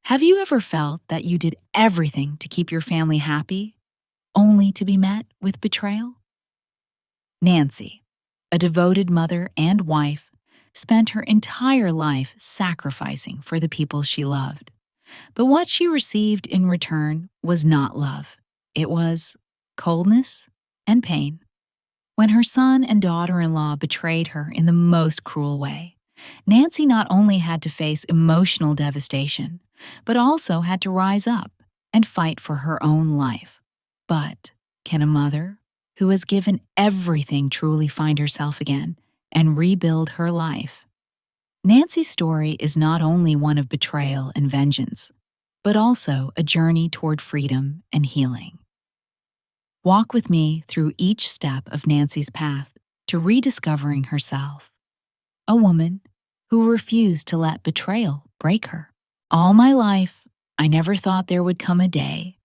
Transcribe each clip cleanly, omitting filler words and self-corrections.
Have you ever felt that you did everything to keep your family happy, only to be met with betrayal? Nancy, a devoted mother and wife, spent her entire life sacrificing for the people she loved. But what she received in return was not love. It was coldness and pain. When her son and daughter-in-law betrayed her in the most cruel way, Nancy not only had to face emotional devastation, but also had to rise up and fight for her own life. But can a mother who has given everything truly find herself again and rebuild her life? Nancy's story is not only one of betrayal and vengeance, but also a journey toward freedom and healing. Walk with me through each step of Nancy's path to rediscovering herself. A woman who refused to let betrayal break her. All my life, I never thought there would come a day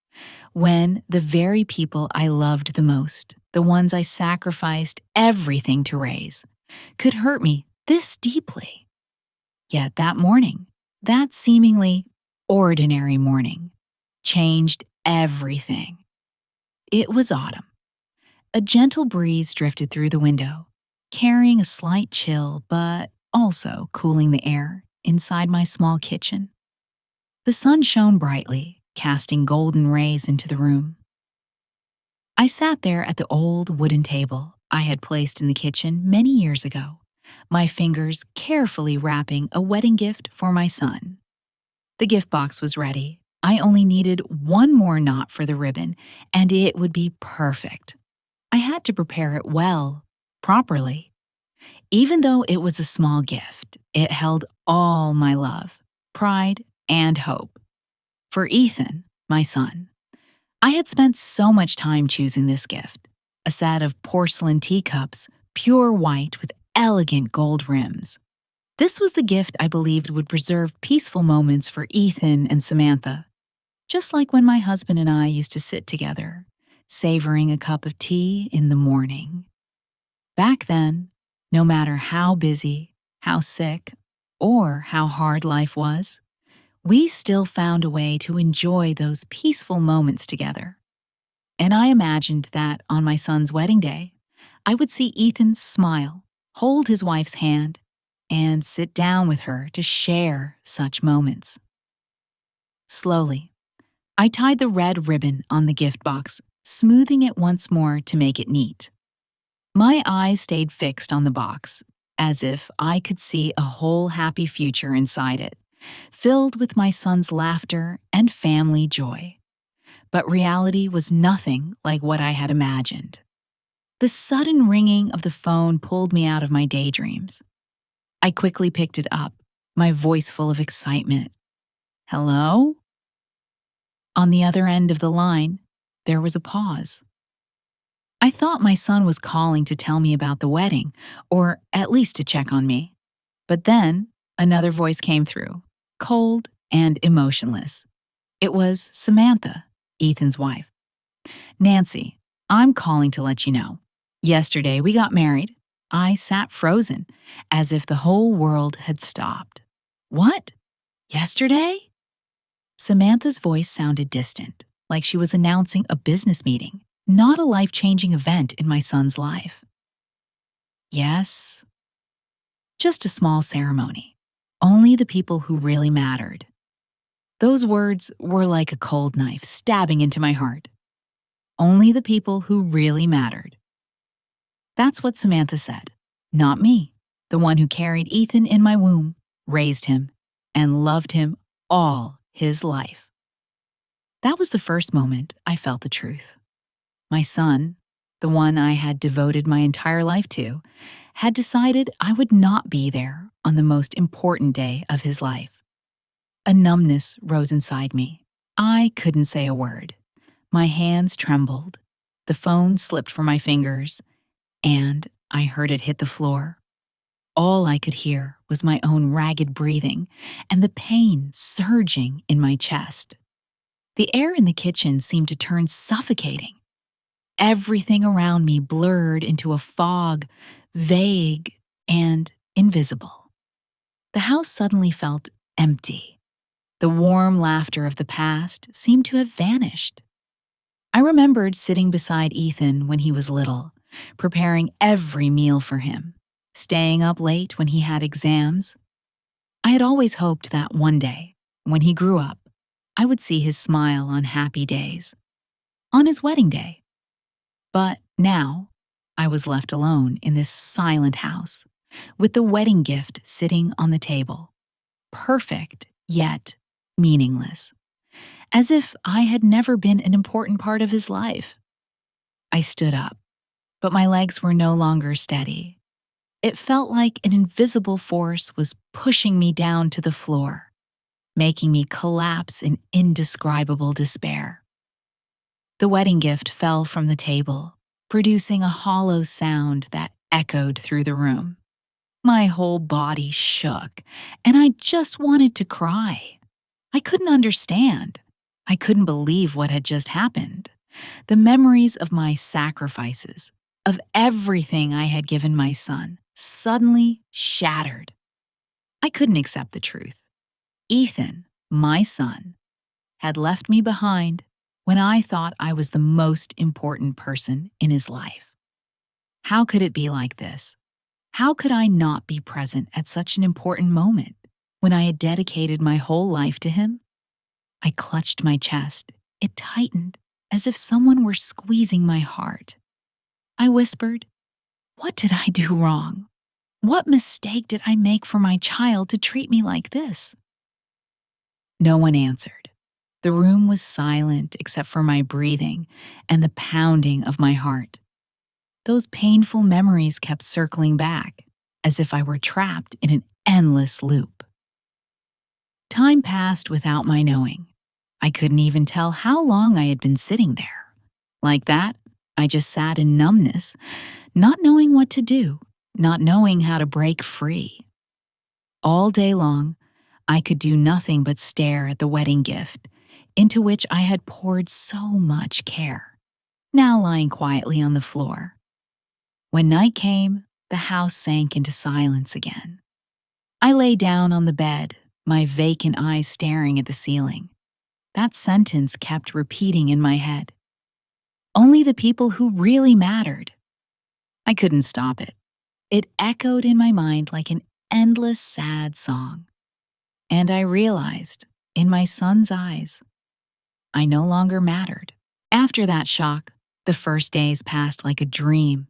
when the very people I loved the most, the ones I sacrificed everything to raise, could hurt me this deeply. Yet that morning, that seemingly ordinary morning, changed everything. It was autumn. A gentle breeze drifted through the window, carrying a slight chill but also cooling the air inside my small kitchen. The sun shone brightly, casting golden rays into the room. I sat there at the old wooden table I had placed in the kitchen many years ago, my fingers carefully wrapping a wedding gift for my son. The gift box was ready. I only needed one more knot for the ribbon, and it would be perfect. I had to prepare it well, properly. Even though it was a small gift, it held all my love, pride, and hope. For Ethan, my son, I had spent so much time choosing this gift, a set of porcelain teacups, pure white with elegant gold rims. This was the gift I believed would preserve peaceful moments for Ethan and Samantha, just like when my husband and I used to sit together, savoring a cup of tea in the morning. Back then, no matter how busy, how sick, or how hard life was, we still found a way to enjoy those peaceful moments together. And I imagined that on my son's wedding day, I would see Ethan smile, hold his wife's hand, and sit down with her to share such moments. Slowly, I tied the red ribbon on the gift box, smoothing it once more to make it neat. My eyes stayed fixed on the box, as if I could see a whole happy future inside it, filled with my son's laughter and family joy. But reality was nothing like what I had imagined. The sudden ringing of the phone pulled me out of my daydreams. I quickly picked it up, my voice full of excitement. Hello? On the other end of the line, there was a pause. I thought my son was calling to tell me about the wedding, or at least to check on me. But then, another voice came through, cold and emotionless. It was Samantha, Ethan's wife. Nancy, I'm calling to let you know. Yesterday we got married. I sat frozen, as if the whole world had stopped. What? Yesterday? Samantha's voice sounded distant, like she was announcing a business meeting, not a life-changing event in my son's life. Yes. Just a small ceremony. Only the people who really mattered. Those words were like a cold knife stabbing into my heart. Only the people who really mattered. That's what Samantha said, not me, the one who carried Ethan in my womb, raised him, and loved him all his life. That was the first moment I felt the truth. My son, the one I had devoted my entire life to, had decided I would not be there on the most important day of his life. A numbness rose inside me. I couldn't say a word. My hands trembled. The phone slipped from my fingers, and I heard it hit the floor. All I could hear was my own ragged breathing and the pain surging in my chest. The air in the kitchen seemed to turn suffocating. Everything around me blurred into a fog, vague and invisible. The house suddenly felt empty. The warm laughter of the past seemed to have vanished. I remembered sitting beside Ethan when he was little, preparing every meal for him, staying up late when he had exams. I had always hoped that one day, when he grew up, I would see his smile on happy days, on his wedding day. But now, I was left alone in this silent house, with the wedding gift sitting on the table, perfect yet meaningless, as if I had never been an important part of his life. I stood up, but my legs were no longer steady. It felt like an invisible force was pushing me down to the floor, making me collapse in indescribable despair. The wedding gift fell from the table, producing a hollow sound that echoed through the room. My whole body shook, and I just wanted to cry. I couldn't understand. I couldn't believe what had just happened. The memories of my sacrifices, of everything I had given my son, suddenly shattered. I couldn't accept the truth. Ethan, my son, had left me behind when I thought I was the most important person in his life. How could it be like this? How could I not be present at such an important moment when I had dedicated my whole life to him? I clutched my chest. It tightened as if someone were squeezing my heart. I whispered, "What did I do wrong? What mistake did I make for my child to treat me like this?" No one answered. The room was silent except for my breathing and the pounding of my heart. Those painful memories kept circling back, as if I were trapped in an endless loop. Time passed without my knowing. I couldn't even tell how long I had been sitting there. Like that, I just sat in numbness, not knowing what to do, not knowing how to break free. All day long, I could do nothing but stare at the wedding gift, into which I had poured so much care, now lying quietly on the floor. When night came, the house sank into silence again. I lay down on the bed, my vacant eyes staring at the ceiling. That sentence kept repeating in my head. Only the people who really mattered. I couldn't stop it. It echoed in my mind like an endless sad song. And I realized, in my son's eyes, I no longer mattered. After that shock, the first days passed like a dream,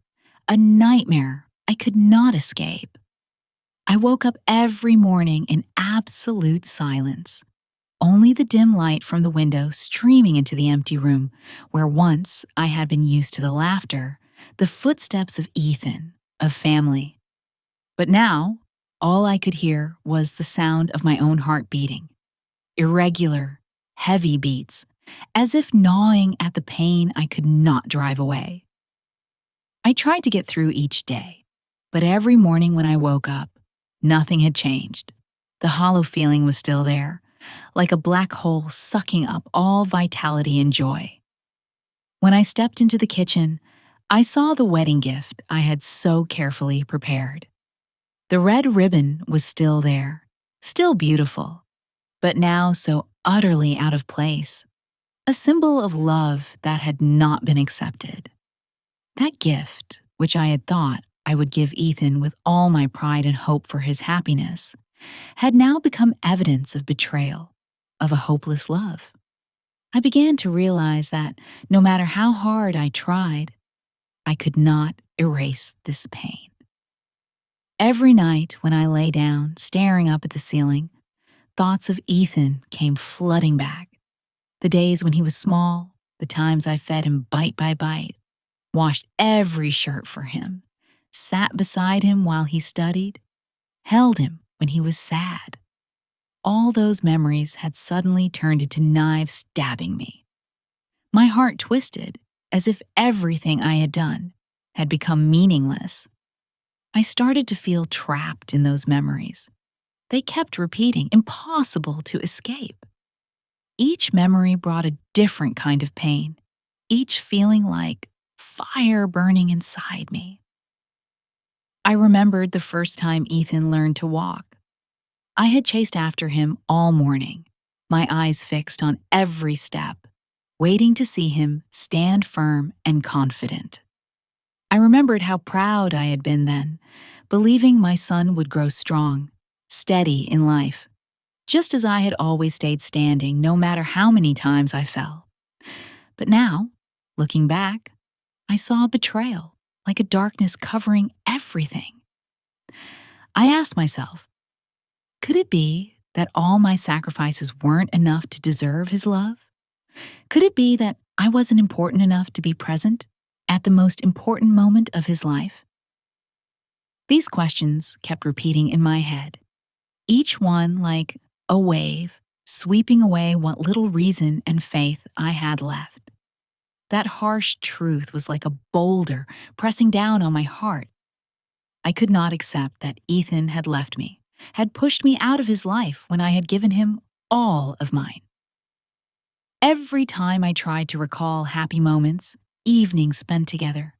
a nightmare I could not escape. I woke up every morning in absolute silence, only the dim light from the window streaming into the empty room where once I had been used to the laughter, the footsteps of Ethan, of family. But now, all I could hear was the sound of my own heart beating, irregular, heavy beats, as if gnawing at the pain I could not drive away. I tried to get through each day, but every morning when I woke up, nothing had changed. The hollow feeling was still there, like a black hole sucking up all vitality and joy. When I stepped into the kitchen, I saw the wedding gift I had so carefully prepared. The red ribbon was still there, still beautiful, but now so utterly out of place, a symbol of love that had not been accepted. That gift, which I had thought I would give Ethan with all my pride and hope for his happiness, had now become evidence of betrayal, of a hopeless love. I began to realize that no matter how hard I tried, I could not erase this pain. Every night when I lay down, staring up at the ceiling, thoughts of Ethan came flooding back. The days when he was small, the times I fed him bite by bite, washed every shirt for him, sat beside him while he studied, held him when he was sad. All those memories had suddenly turned into knives stabbing me. My heart twisted, as if everything I had done had become meaningless. I started to feel trapped in those memories. They kept repeating, impossible to escape. Each memory brought a different kind of pain, each feeling like fire burning inside me. I remembered the first time Ethan learned to walk. I had chased after him all morning, my eyes fixed on every step, waiting to see him stand firm and confident. I remembered how proud I had been then, believing my son would grow strong, steady in life, just as I had always stayed standing no matter how many times I fell. But now, looking back, I saw betrayal, like a darkness covering everything. I asked myself, could it be that all my sacrifices weren't enough to deserve his love? Could it be that I wasn't important enough to be present at the most important moment of his life? These questions kept repeating in my head, each one like a wave sweeping away what little reason and faith I had left. That harsh truth was like a boulder pressing down on my heart. I could not accept that Ethan had left me, had pushed me out of his life when I had given him all of mine. Every time I tried to recall happy moments, evenings spent together,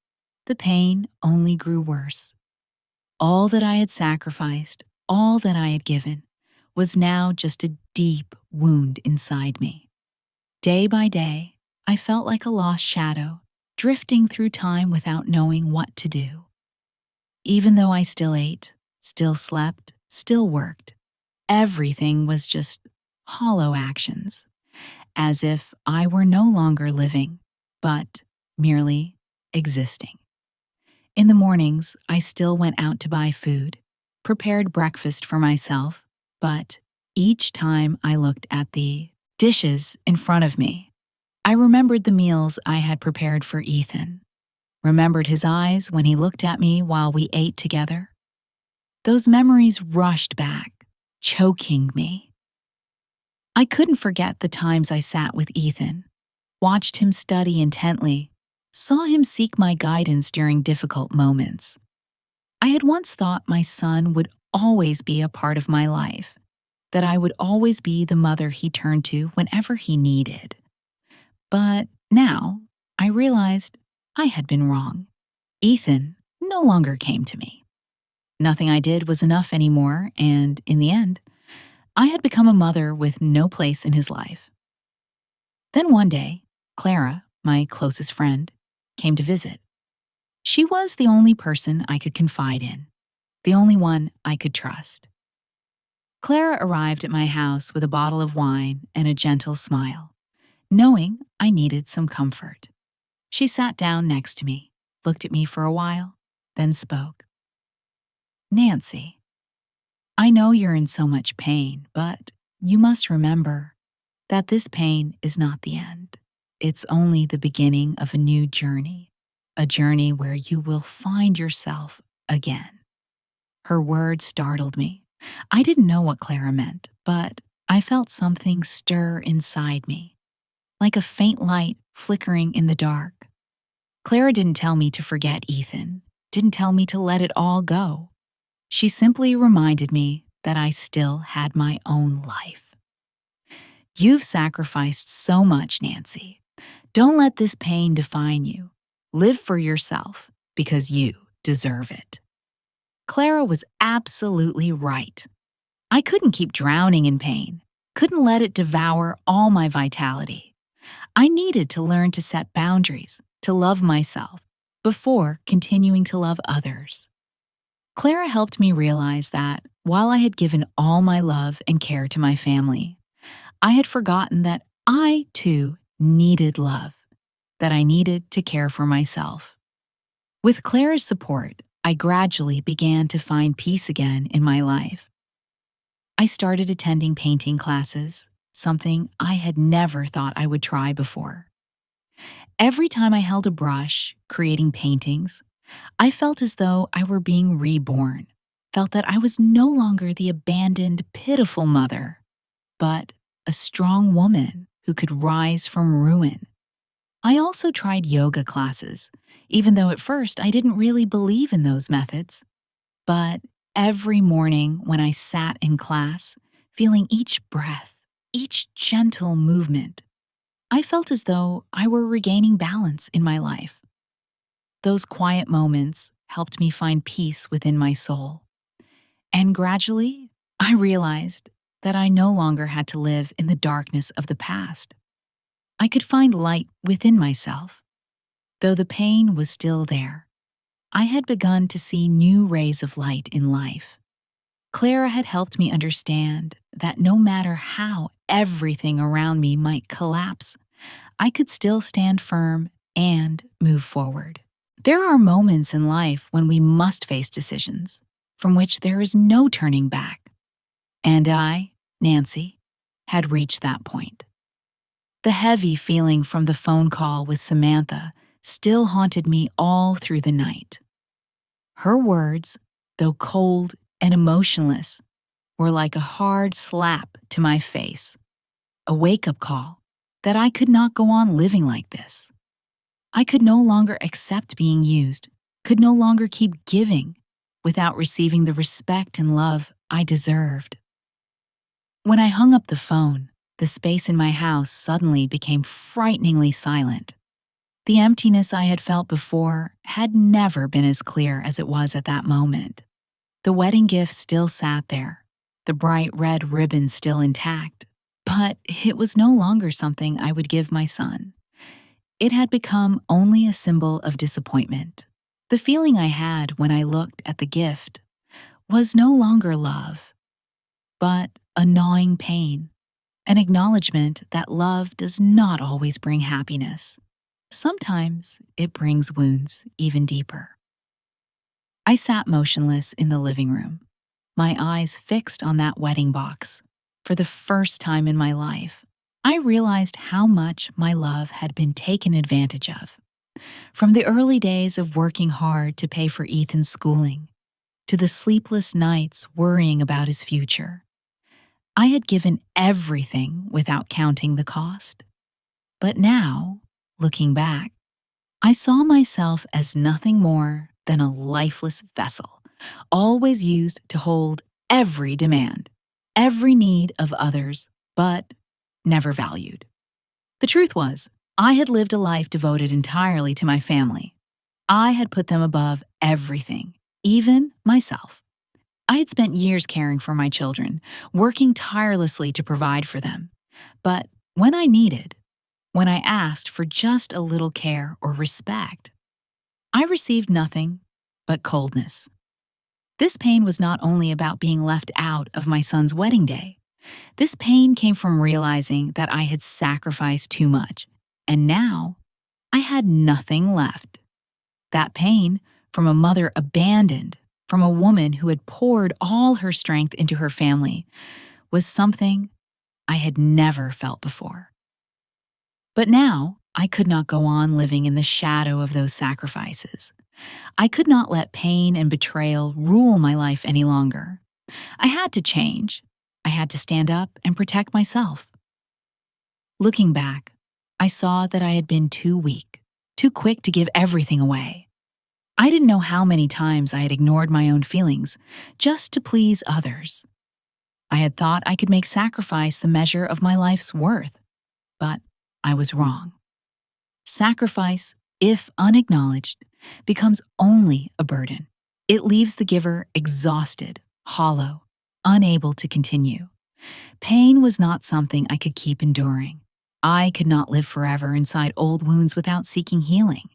the pain only grew worse. All that I had sacrificed, all that I had given, was now just a deep wound inside me. Day by day, I felt like a lost shadow, drifting through time without knowing what to do. Even though I still ate, still slept, still worked, everything was just hollow actions, as if I were no longer living, but merely existing. In the mornings, I still went out to buy food, prepared breakfast for myself, but each time I looked at the dishes in front of me, I remembered the meals I had prepared for Ethan, remembered his eyes when he looked at me while we ate together. Those memories rushed back, choking me. I couldn't forget the times I sat with Ethan, watched him study intently, saw him seek my guidance during difficult moments. I had once thought my son would always be a part of my life, that I would always be the mother he turned to whenever he needed. But now, I realized I had been wrong. Ethan no longer came to me. Nothing I did was enough anymore, and in the end, I had become a mother with no place in his life. Then one day, Clara, my closest friend, came to visit. She was the only person I could confide in, the only one I could trust. Clara arrived at my house with a bottle of wine and a gentle smile, knowing I needed some comfort. She sat down next to me, looked at me for a while, then spoke. "Nancy, I know you're in so much pain, but you must remember that this pain is not the end. It's only the beginning of a new journey, a journey where you will find yourself again." Her words startled me. I didn't know what Clara meant, but I felt something stir inside me, like a faint light flickering in the dark. Clara didn't tell me to forget Ethan, didn't tell me to let it all go. She simply reminded me that I still had my own life. "You've sacrificed so much, Nancy. Don't let this pain define you. Live for yourself because you deserve it." Clara was absolutely right. I couldn't keep drowning in pain, couldn't let it devour all my vitality. I needed to learn to set boundaries, to love myself, before continuing to love others. Clara helped me realize that while I had given all my love and care to my family, I had forgotten that I, too, needed love, that I needed to care for myself. With Clara's support, I gradually began to find peace again in my life. I started attending painting classes, something I had never thought I would try before. Every time I held a brush, creating paintings, I felt as though I were being reborn, felt that I was no longer the abandoned, pitiful mother, but a strong woman who could rise from ruin. I also tried yoga classes, even though at first I didn't really believe in those methods. But every morning when I sat in class, feeling each breath, each gentle movement, I felt as though I were regaining balance in my life. Those quiet moments helped me find peace within my soul. And gradually, I realized that I no longer had to live in the darkness of the past. I could find light within myself. Though the pain was still there, I had begun to see new rays of light in life. Clara had helped me understand that no matter how everything around me might collapse, I could still stand firm and move forward. There are moments in life when we must face decisions from which there is no turning back. And I, Nancy, had reached that point. The heavy feeling from the phone call with Samantha still haunted me all through the night. Her words, though cold and emotionless, were like a hard slap to my face, a wake-up call that I could not go on living like this. I could no longer accept being used, could no longer keep giving without receiving the respect and love I deserved. When I hung up the phone, the space in my house suddenly became frighteningly silent. The emptiness I had felt before had never been as clear as it was at that moment. The wedding gift still sat there, the bright red ribbon still intact, but it was no longer something I would give my son. It had become only a symbol of disappointment. The feeling I had when I looked at the gift was no longer love, but a gnawing pain, an acknowledgement that love does not always bring happiness. Sometimes it brings wounds even deeper. I sat motionless in the living room, my eyes fixed on that wedding box. For the first time in my life, I realized how much my love had been taken advantage of. From the early days of working hard to pay for Ethan's schooling, to the sleepless nights worrying about his future, I had given everything without counting the cost. But now, looking back, I saw myself as nothing more than a lifeless vessel, always used to hold every demand, every need of others, but never valued. The truth was, I had lived a life devoted entirely to my family. I had put them above everything, even myself. I had spent years caring for my children, working tirelessly to provide for them. But when I asked for just a little care or respect, I received nothing but coldness. This pain was not only about being left out of my son's wedding day. This pain came from realizing that I had sacrificed too much, and now I had nothing left. That pain from a mother abandoned, from a woman who had poured all her strength into her family, was something I had never felt before. But now I could not go on living in the shadow of those sacrifices. I could not let pain and betrayal rule my life any longer. I had to change. I had to stand up and protect myself. Looking back, I saw that I had been too weak, too quick to give everything away. I didn't know how many times I had ignored my own feelings just to please others. I had thought I could make sacrifice the measure of my life's worth, but I was wrong. Sacrifice, if unacknowledged, becomes only a burden. It leaves the giver exhausted, hollow, unable to continue. Pain was not something I could keep enduring. I could not live forever inside old wounds without seeking healing.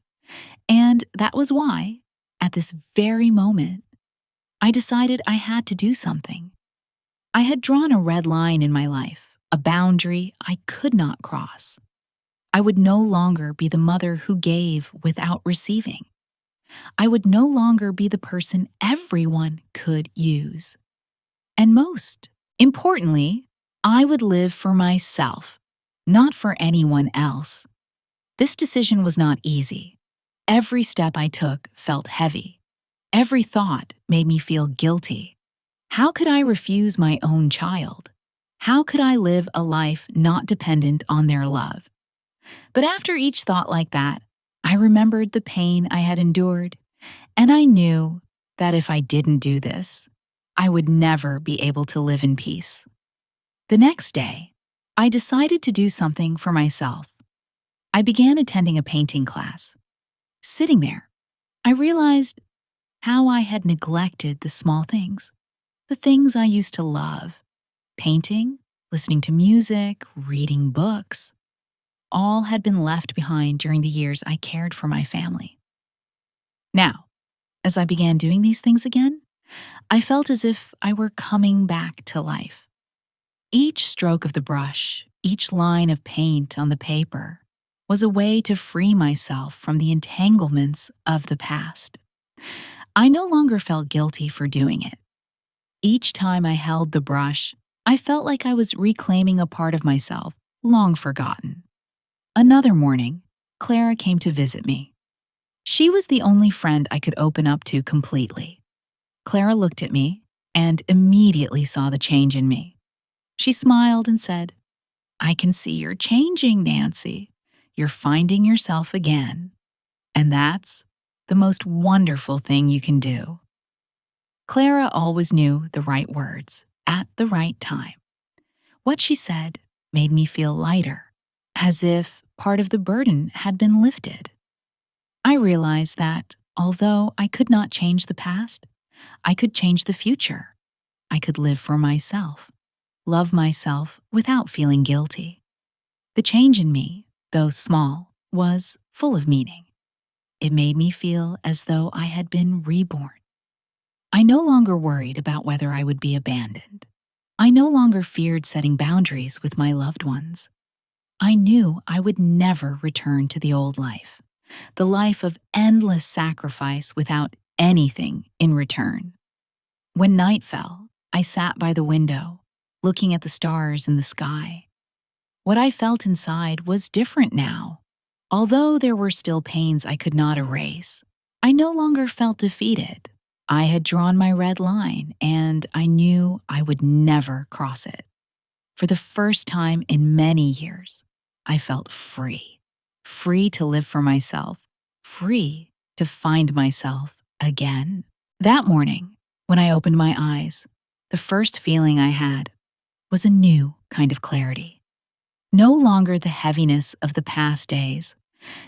And that was why, at this very moment, I decided I had to do something. I had drawn a red line in my life, a boundary I could not cross. I would no longer be the mother who gave without receiving. I would no longer be the person everyone could use. And most importantly, I would live for myself, not for anyone else. This decision was not easy. Every step I took felt heavy. Every thought made me feel guilty. How could I refuse my own child? How could I live a life not dependent on their love? But after each thought like that, I remembered the pain I had endured, and I knew that if I didn't do this, I would never be able to live in peace. The next day, I decided to do something for myself. I began attending a painting class. Sitting there, I realized how I had neglected the small things, the things I used to love. painting, listening to music, reading books, all had been left behind during the years I cared for my family. Now, as I began doing these things again, I felt as if I were coming back to life. Each stroke of the brush, each line of paint on the paper, was a way to free myself from the entanglements of the past. I no longer felt guilty for doing it. Each time I held the brush, I felt like I was reclaiming a part of myself long forgotten. Another morning, Clara came to visit me. She was the only friend I could open up to completely. Clara looked at me and immediately saw the change in me. She smiled and said, "I can see you're changing, Nancy. You're finding yourself again. And that's the most wonderful thing you can do." Clara always knew the right words at the right time. What she said made me feel lighter, as if part of the burden had been lifted. I realized that although I could not change the past, I could change the future. I could live for myself, love myself without feeling guilty. The change in me, though small, was full of meaning. It made me feel as though I had been reborn. I no longer worried about whether I would be abandoned. I no longer feared setting boundaries with my loved ones. I knew I would never return to the old life, the life of endless sacrifice without anything in return. When night fell, I sat by the window, looking at the stars in the sky. What I felt inside was different now. Although there were still pains I could not erase, I no longer felt defeated. I had drawn my red line, and I knew I would never cross it. For the first time in many years, I felt free. Free to live for myself. Free to find myself again. That morning, when I opened my eyes, the first feeling I had was a new kind of clarity. No longer the heaviness of the past days,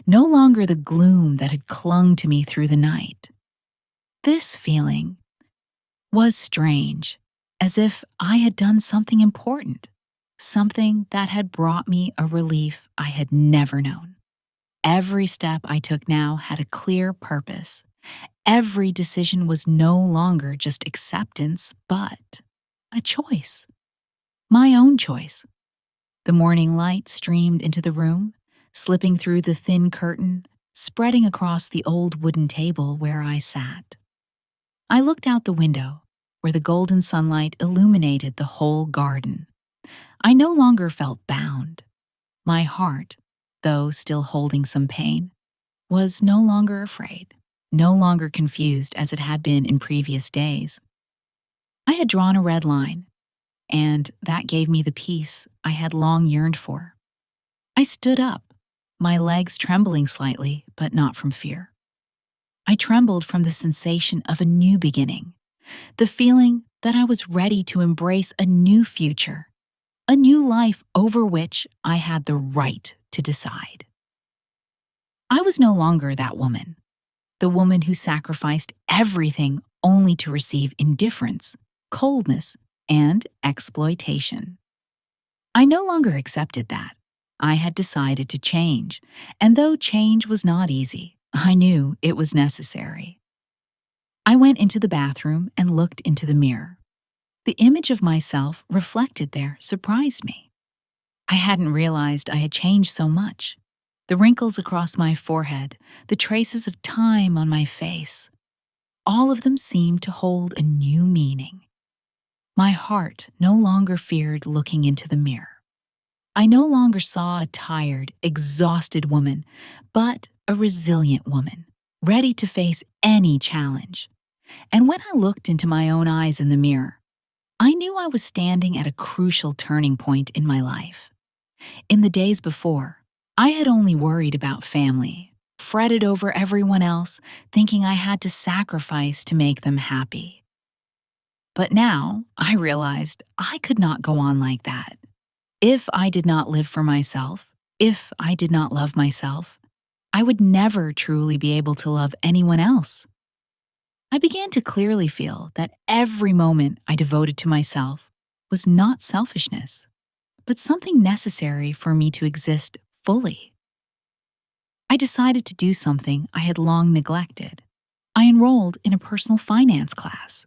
no longer the gloom that had clung to me through the night. This feeling was strange, as if I had done something important, something that had brought me a relief I had never known. Every step I took now had a clear purpose. Every decision was no longer just acceptance, but a choice. My own choice. The morning light streamed into the room, slipping through the thin curtain, spreading across the old wooden table where I sat. I looked out the window, where the golden sunlight illuminated the whole garden. I no longer felt bound. My heart, though still holding some pain, was no longer afraid, no longer confused as it had been in previous days. I had drawn a red line, and that gave me the peace I had long yearned for. I stood up, my legs trembling slightly, but not from fear. I trembled from the sensation of a new beginning, the feeling that I was ready to embrace a new future, a new life over which I had the right to decide. I was no longer that woman, the woman who sacrificed everything only to receive indifference, coldness, and exploitation. I no longer accepted that. I had decided to change, and though change was not easy, I knew it was necessary. I went into the bathroom and looked into the mirror. The image of myself reflected there surprised me. I hadn't realized I had changed so much. The wrinkles across my forehead, the traces of time on my face, all of them seemed to hold a new meaning. My heart no longer feared looking into the mirror. I no longer saw a tired, exhausted woman, but a resilient woman, ready to face any challenge. And when I looked into my own eyes in the mirror, I knew I was standing at a crucial turning point in my life. In the days before, I had only worried about family, fretted over everyone else, thinking I had to sacrifice to make them happy. But now I realized I could not go on like that. If I did not live for myself, if I did not love myself, I would never truly be able to love anyone else. I began to clearly feel that every moment I devoted to myself was not selfishness, but something necessary for me to exist fully. I decided to do something I had long neglected. I enrolled in a personal finance class.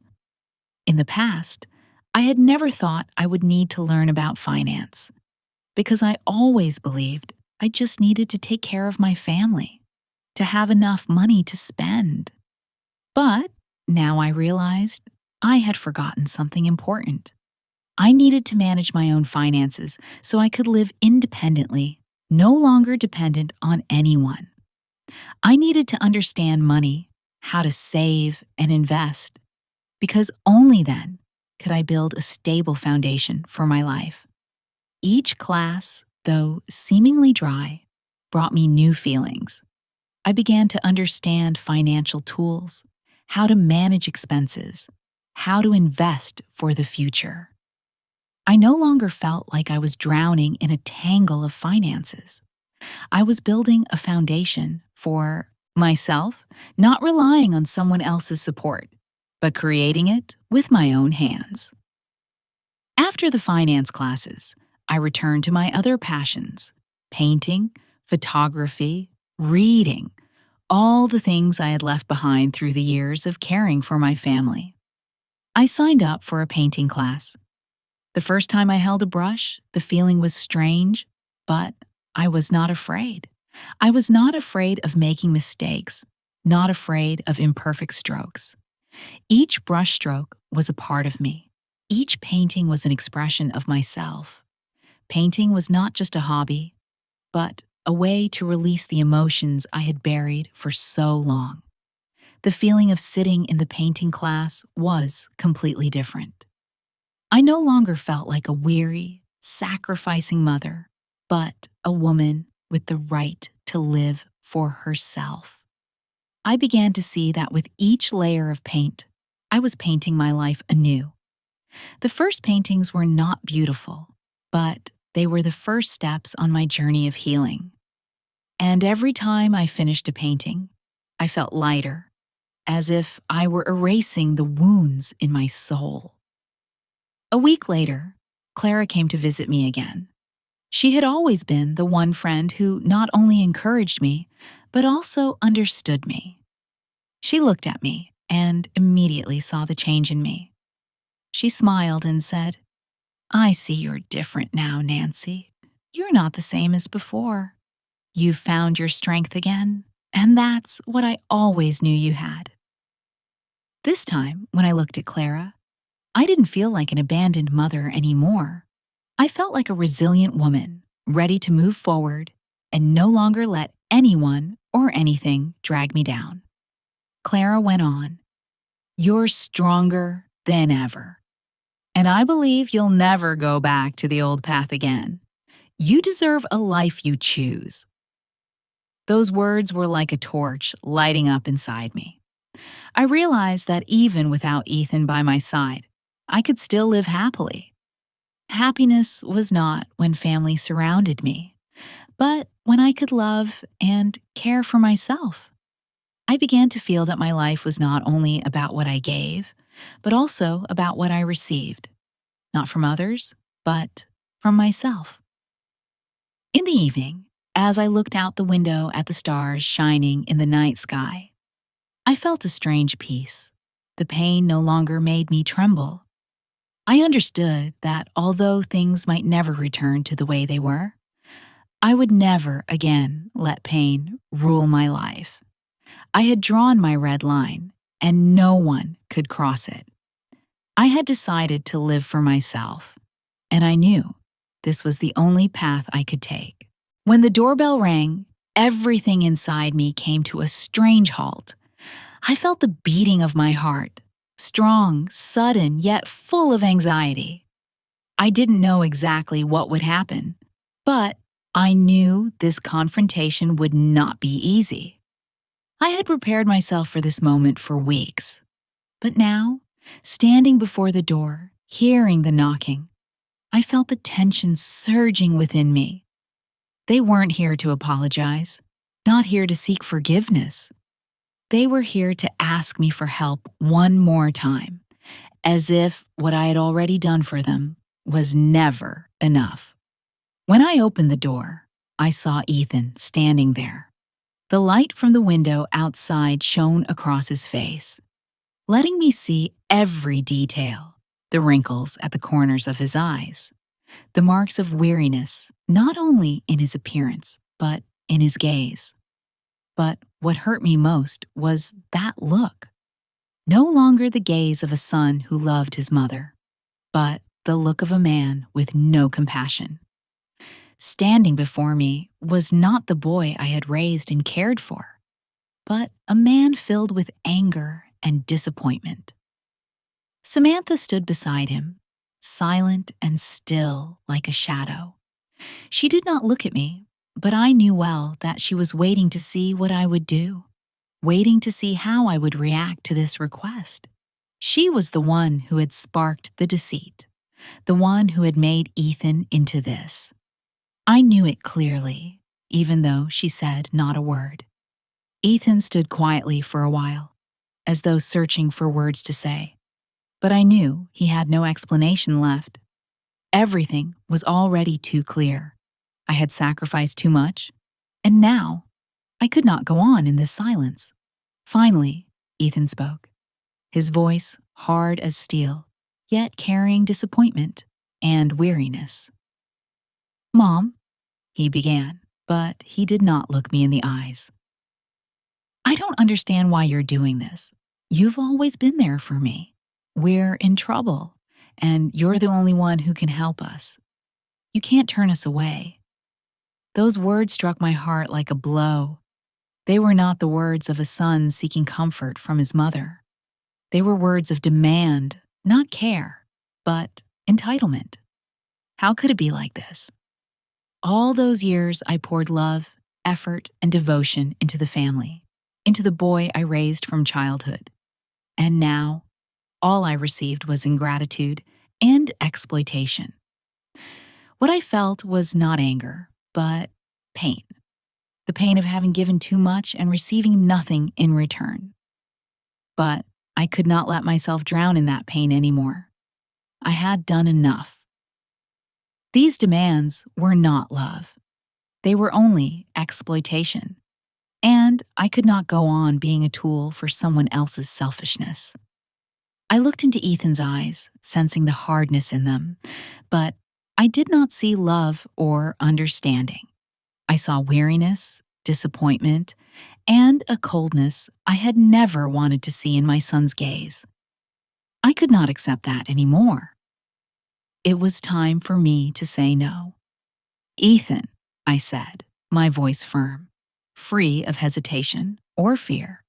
In the past, I had never thought I would need to learn about finance because I always believed I just needed to take care of my family, to have enough money to spend. But now I realized I had forgotten something important. I needed to manage my own finances so I could live independently, no longer dependent on anyone. I needed to understand money, how to save and invest, because only then could I build a stable foundation for my life. Each class, though seemingly dry, brought me new feelings. I began to understand financial tools, how to manage expenses, how to invest for the future. I no longer felt like I was drowning in a tangle of finances. I was building a foundation for myself, not relying on someone else's support, but creating it with my own hands. After the finance classes, I returned to my other passions: painting, photography, reading, all the things I had left behind through the years of caring for my family. I signed up for a painting class. The first time I held a brush, the feeling was strange, but I was not afraid. I was not afraid of making mistakes, not afraid of imperfect strokes. Each brushstroke was a part of me. Each painting was an expression of myself. Painting was not just a hobby, but a way to release the emotions I had buried for so long. The feeling of sitting in the painting class was completely different. I no longer felt like a weary, sacrificing mother, but a woman with the right to live for herself. I began to see that with each layer of paint, I was painting my life anew. The first paintings were not beautiful, but they were the first steps on my journey of healing. And every time I finished a painting, I felt lighter, as if I were erasing the wounds in my soul. A week later, Clara came to visit me again. She had always been the one friend who not only encouraged me, but also understood me. She looked at me and immediately saw the change in me. She smiled and said, "I see you're different now, Nancy. You're not the same as before. You've found your strength again, and that's what I always knew you had." This time, when I looked at Clara, I didn't feel like an abandoned mother anymore. I felt like a resilient woman, ready to move forward and no longer let anyone or anything drag me down. Clara went on, "You're stronger than ever. And I believe you'll never go back to the old path again. You deserve a life you choose." Those words were like a torch lighting up inside me. I realized that even without Ethan by my side, I could still live happily. Happiness was not when family surrounded me, but when I could love and care for myself. I began to feel that my life was not only about what I gave, but also about what I received, not from others, but from myself. In the evening, as I looked out the window at the stars shining in the night sky, I felt a strange peace. The pain no longer made me tremble. I understood that although things might never return to the way they were, I would never again let pain rule my life. I had drawn my red line, and no one could cross it. I had decided to live for myself, and I knew this was the only path I could take. When the doorbell rang, everything inside me came to a strange halt. I felt the beating of my heart, strong, sudden, yet full of anxiety. I didn't know exactly what would happen, but I knew this confrontation would not be easy. I had prepared myself for this moment for weeks, but now, standing before the door, hearing the knocking, I felt the tension surging within me. They weren't here to apologize, not here to seek forgiveness. They were here to ask me for help one more time, as if what I had already done for them was never enough. When I opened the door, I saw Ethan standing there. The light from the window outside shone across his face, letting me see every detail: the wrinkles at the corners of his eyes, the marks of weariness, not only in his appearance, but in his gaze. But what hurt me most was that look. No longer the gaze of a son who loved his mother, but the look of a man with no compassion. Standing before me was not the boy I had raised and cared for, but a man filled with anger and disappointment. Samantha stood beside him, silent and still like a shadow. She did not look at me, but I knew well that she was waiting to see what I would do, waiting to see how I would react to this request. She was the one who had sparked the deceit, the one who had made Ethan into this. I knew it clearly, even though she said not a word. Ethan stood quietly for a while, as though searching for words to say. But I knew he had no explanation left. Everything was already too clear. I had sacrificed too much, and now I could not go on in this silence. Finally, Ethan spoke, his voice hard as steel, yet carrying disappointment and weariness. "Mom," he began, but he did not look me in the eyes. "I don't understand why you're doing this. You've always been there for me. We're in trouble, and you're the only one who can help us. You can't turn us away." Those words struck my heart like a blow. They were not the words of a son seeking comfort from his mother. They were words of demand, not care, but entitlement. How could it be like this? All those years I poured love, effort, and devotion into the family, into the boy I raised from childhood. And now, all I received was ingratitude and exploitation. What I felt was not anger, but pain. The pain of having given too much and receiving nothing in return. But I could not let myself drown in that pain anymore. I had done enough. These demands were not love. They were only exploitation. And I could not go on being a tool for someone else's selfishness. I looked into Ethan's eyes, sensing the hardness in them, but I did not see love or understanding. I saw weariness, disappointment, and a coldness I had never wanted to see in my son's gaze. I could not accept that anymore. It was time for me to say no. "Ethan," I said, my voice firm, free of hesitation or fear.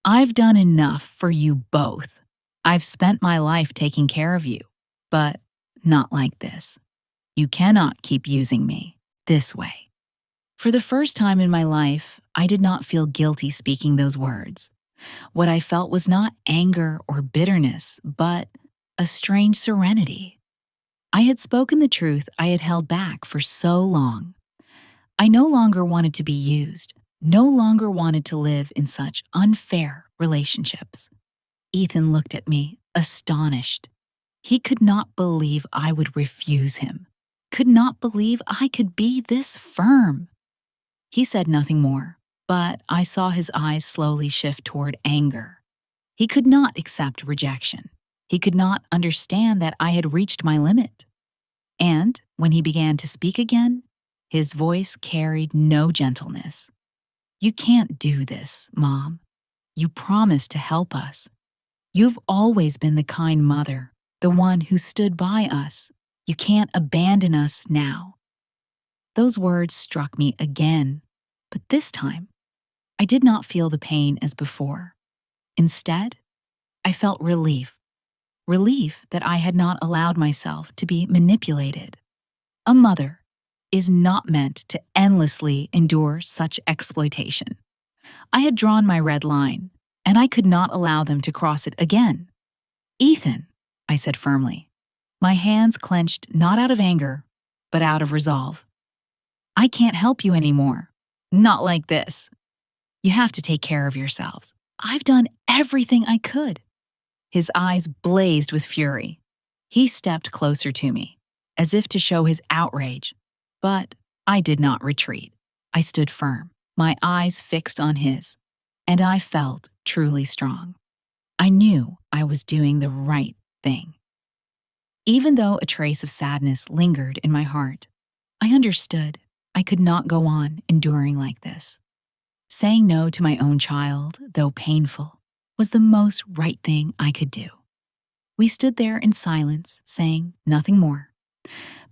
"I've done enough for you both. I've spent my life taking care of you, but not like this. You cannot keep using me this way." For the first time in my life, I did not feel guilty speaking those words. What I felt was not anger or bitterness, but a strange serenity. I had spoken the truth I had held back for so long. I no longer wanted to be used, no longer wanted to live in such unfair relationships. Ethan looked at me, astonished. He could not believe I would refuse him, could not believe I could be this firm. He said nothing more, but I saw his eyes slowly shift toward anger. He could not accept rejection. He could not understand that I had reached my limit. And when he began to speak again, his voice carried no gentleness. "You can't do this, Mom. You promised to help us. You've always been the kind mother, the one who stood by us. You can't abandon us now." Those words struck me again, but this time, I did not feel the pain as before. Instead, I felt relief. Relief that I had not allowed myself to be manipulated. A mother is not meant to endlessly endure such exploitation. I had drawn my red line, and I could not allow them to cross it again. "Ethan," I said firmly, my hands clenched not out of anger, but out of resolve. "I can't help you anymore. Not like this. You have to take care of yourselves. I've done everything I could." His eyes blazed with fury. He stepped closer to me, as if to show his outrage, but I did not retreat. I stood firm, my eyes fixed on his, and I felt truly strong. I knew I was doing the right thing. Even though a trace of sadness lingered in my heart, I understood I could not go on enduring like this. Saying no to my own child, though painful, was the most right thing I could do. We stood there in silence, saying nothing more.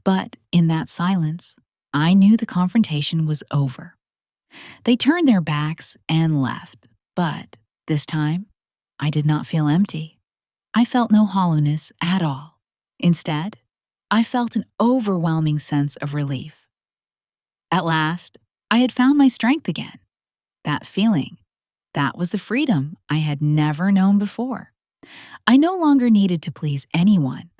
But in that silence, I knew the confrontation was over. They turned their backs and left, but this time, I did not feel empty. I felt no hollowness at all. Instead, I felt an overwhelming sense of relief. At last, I had found my strength again. That feeling, that was the freedom I had never known before. I no longer needed to please anyone.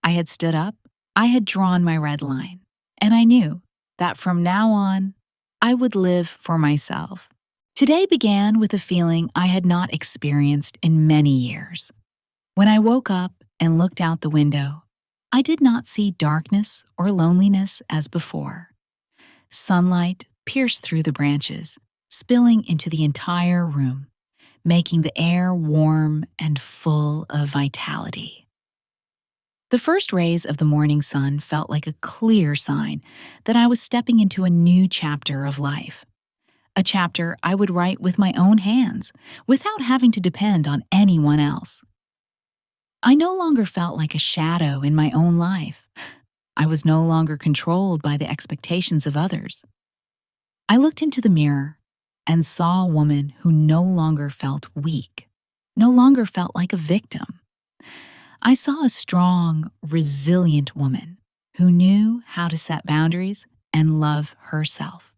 I had stood up, I had drawn my red line, and I knew that from now on, I would live for myself. Today began with a feeling I had not experienced in many years. When I woke up and looked out the window, I did not see darkness or loneliness as before. Sunlight pierced through the branches, spilling into the entire room, making the air warm and full of vitality. The first rays of the morning sun felt like a clear sign that I was stepping into a new chapter of life. A chapter I would write with my own hands, without having to depend on anyone else. I no longer felt like a shadow in my own life. I was no longer controlled by the expectations of others. I looked into the mirror and saw a woman who no longer felt weak, no longer felt like a victim. I saw a strong, resilient woman who knew how to set boundaries and love herself.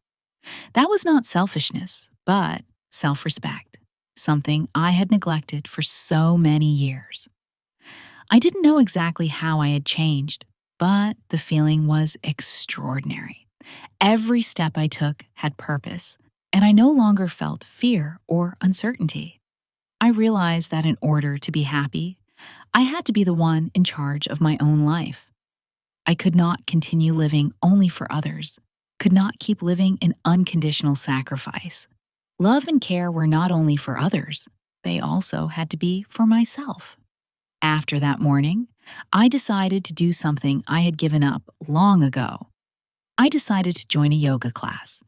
That was not selfishness, but self-respect, something I had neglected for so many years. I didn't know exactly how I had changed, but the feeling was extraordinary. Every step I took had purpose, and I no longer felt fear or uncertainty. I realized that in order to be happy, I had to be the one in charge of my own life. I could not continue living only for others, could not keep living in unconditional sacrifice. Love and care were not only for others, they also had to be for myself. After that morning, I decided to do something I had given up long ago. I decided to join a yoga class.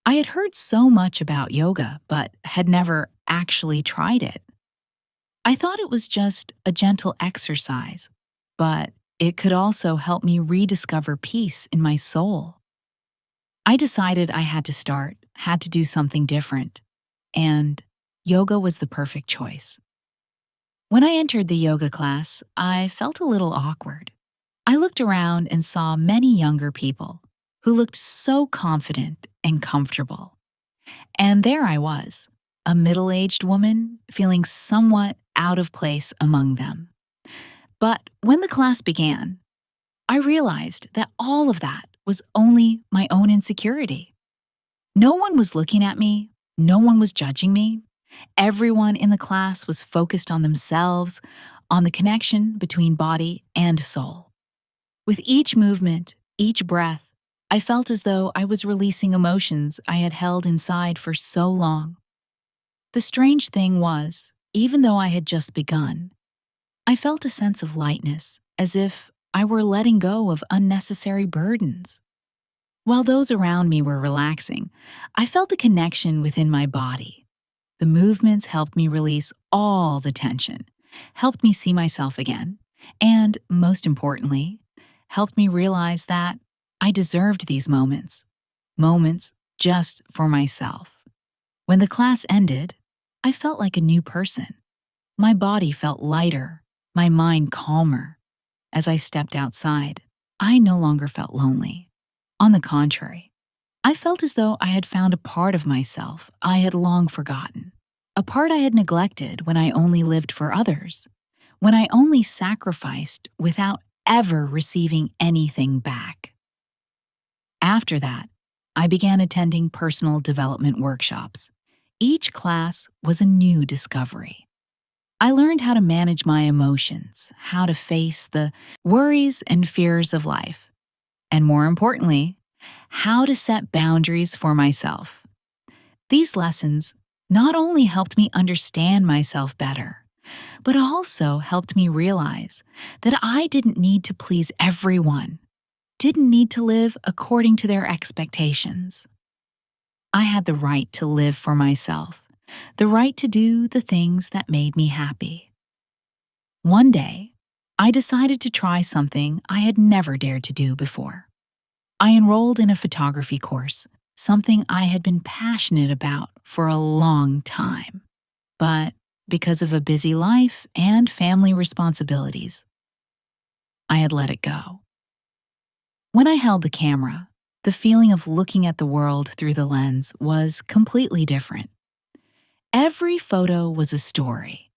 I had heard so much about yoga, but had never actually tried it. I thought it was just a gentle exercise, but it could also help me rediscover peace in my soul. I decided I had to start, had to do something different, and yoga was the perfect choice. When I entered the yoga class, I felt a little awkward. I looked around and saw many younger people who looked so confident and comfortable. And there I was, a middle-aged woman feeling somewhat out of place among them. But when the class began, I realized that all of that was only my own insecurity. No one was looking at me, no one was judging me. Everyone in the class was focused on themselves, on the connection between body and soul. With each movement, each breath, I felt as though I was releasing emotions I had held inside for so long. The strange thing was, even though I had just begun, I felt a sense of lightness, as if I were letting go of unnecessary burdens. While those around me were relaxing, I felt the connection within my body. The movements helped me release all the tension, helped me see myself again, and, most importantly, helped me realize that I deserved these moments just for myself. When the class ended, I felt like a new person. My body felt lighter, my mind calmer. As I stepped outside, I no longer felt lonely. On the contrary, I felt as though I had found a part of myself I had long forgotten, a part I had neglected when I only lived for others, when I only sacrificed without ever receiving anything back. After that, I began attending personal development workshops. Each class was a new discovery. I learned how to manage my emotions, how to face the worries and fears of life, and more importantly, how to set boundaries for myself. These lessons not only helped me understand myself better, but also helped me realize that I didn't need to please everyone, didn't need to live according to their expectations. I had the right to live for myself, the right to do the things that made me happy. One day, I decided to try something I had never dared to do before. I enrolled in a photography course, something I had been passionate about for a long time. But because of a busy life and family responsibilities, I had let it go. When I held the camera, the feeling of looking at the world through the lens was completely different. Every photo was a story.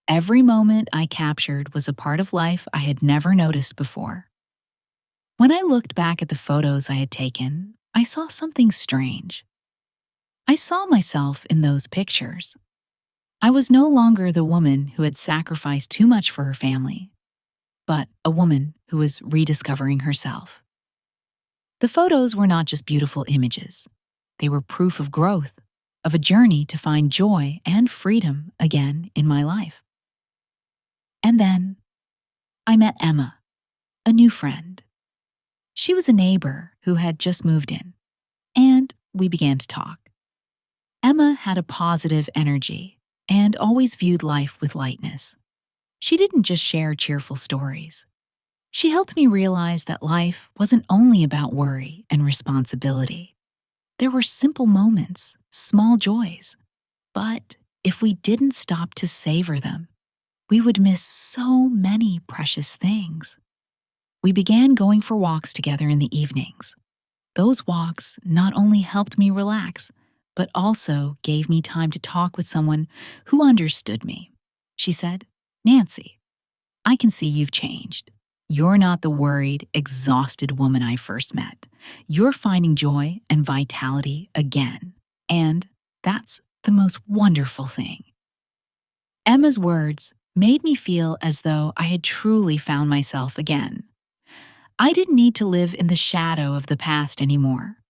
Every moment I captured was a part of life I had never noticed before. When I looked back at the photos I had taken, I saw something strange. I saw myself in those pictures. I was no longer the woman who had sacrificed too much for her family, but a woman who was rediscovering herself. The photos were not just beautiful images. They were proof of growth, of a journey to find joy and freedom again in my life. And then I met Emma, a new friend. She was a neighbor who had just moved in, and we began to talk. Emma had a positive energy and always viewed life with lightness. She didn't just share cheerful stories. She helped me realize that life wasn't only about worry and responsibility. There were simple moments, small joys. But if we didn't stop to savor them, we would miss so many precious things. We began going for walks together in the evenings. Those walks not only helped me relax, but also gave me time to talk with someone who understood me. She said, "Nancy, I can see you've changed. You're not the worried, exhausted woman I first met. You're finding joy and vitality again. And that's the most wonderful thing." Emma's words made me feel as though I had truly found myself again. I didn't need to live in the shadow of the past anymore.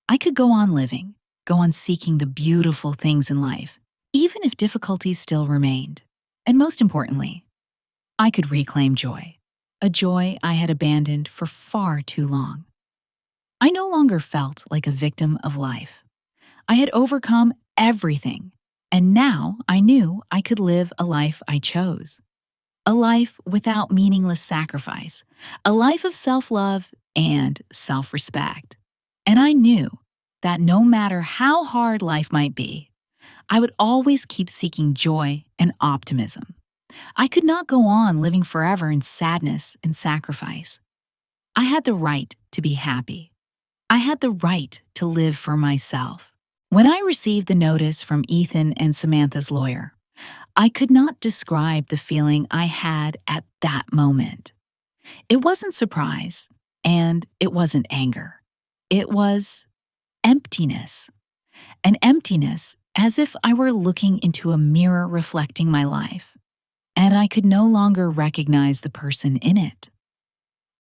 I could go on living, go on seeking the beautiful things in life, even if difficulties still remained. And most importantly, I could reclaim joy, a joy I had abandoned for far too long. I no longer felt like a victim of life. I had overcome everything, and now I knew I could live a life I chose. A life without meaningless sacrifice, a life of self-love and self-respect. And I knew that no matter how hard life might be, I would always keep seeking joy and optimism. I could not go on living forever in sadness and sacrifice. I had the right to be happy. I had the right to live for myself. When I received the notice from Ethan and Samantha's lawyer, I could not describe the feeling I had at that moment. It wasn't surprise, and it wasn't anger. It was emptiness. An emptiness as if I were looking into a mirror reflecting my life, and I could no longer recognize the person in it.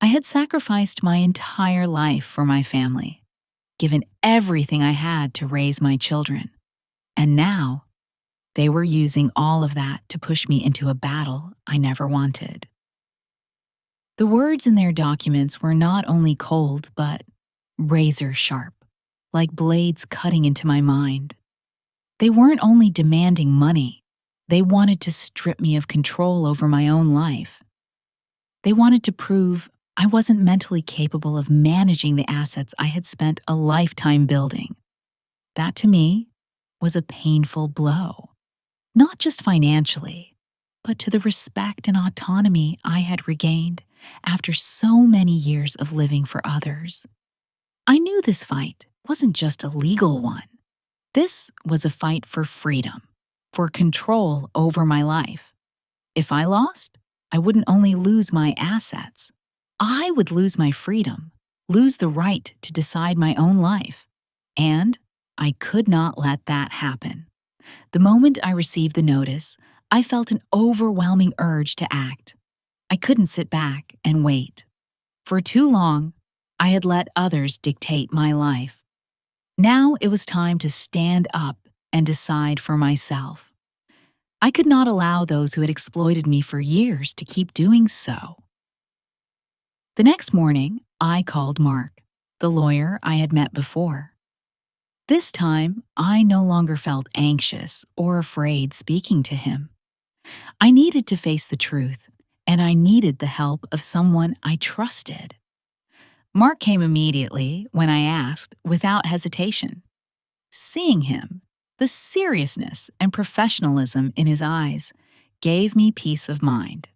I had sacrificed my entire life for my family, given everything I had to raise my children, and now they were using all of that to push me into a battle I never wanted. The words in their documents were not only cold, but razor sharp, like blades cutting into my mind. They weren't only demanding money, they wanted to strip me of control over my own life. They wanted to prove I wasn't mentally capable of managing the assets I had spent a lifetime building. That, to me, was a painful blow. Not just financially, but to the respect and autonomy I had regained after so many years of living for others. I knew this fight wasn't just a legal one. This was a fight for freedom, for control over my life. If I lost, I wouldn't only lose my assets, I would lose my freedom, lose the right to decide my own life. And I could not let that happen. The moment I received the notice, I felt an overwhelming urge to act. I couldn't sit back and wait. For too long, I had let others dictate my life. Now it was time to stand up and decide for myself. I could not allow those who had exploited me for years to keep doing so. The next morning, I called Mark, the lawyer I had met before. This time, I no longer felt anxious or afraid speaking to him. I needed to face the truth, and I needed the help of someone I trusted. Mark came immediately when I asked, without hesitation. Seeing him, the seriousness and professionalism in his eyes, gave me peace of mind.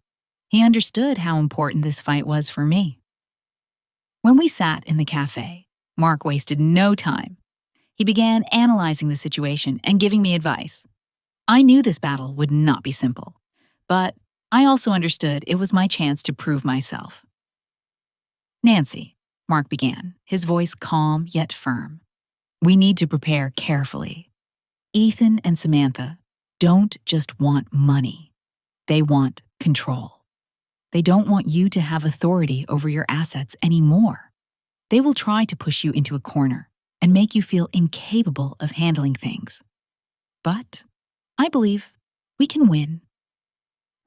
He understood how important this fight was for me. When we sat in the cafe, Mark wasted no time. He began analyzing the situation and giving me advice. I knew this battle would not be simple, but I also understood it was my chance to prove myself. Nancy, Mark began, his voice calm yet firm. We need to prepare carefully. Ethan and Samantha don't just want money. They want control. They don't want you to have authority over your assets anymore. They will try to push you into a corner and make you feel incapable of handling things. But I believe we can win.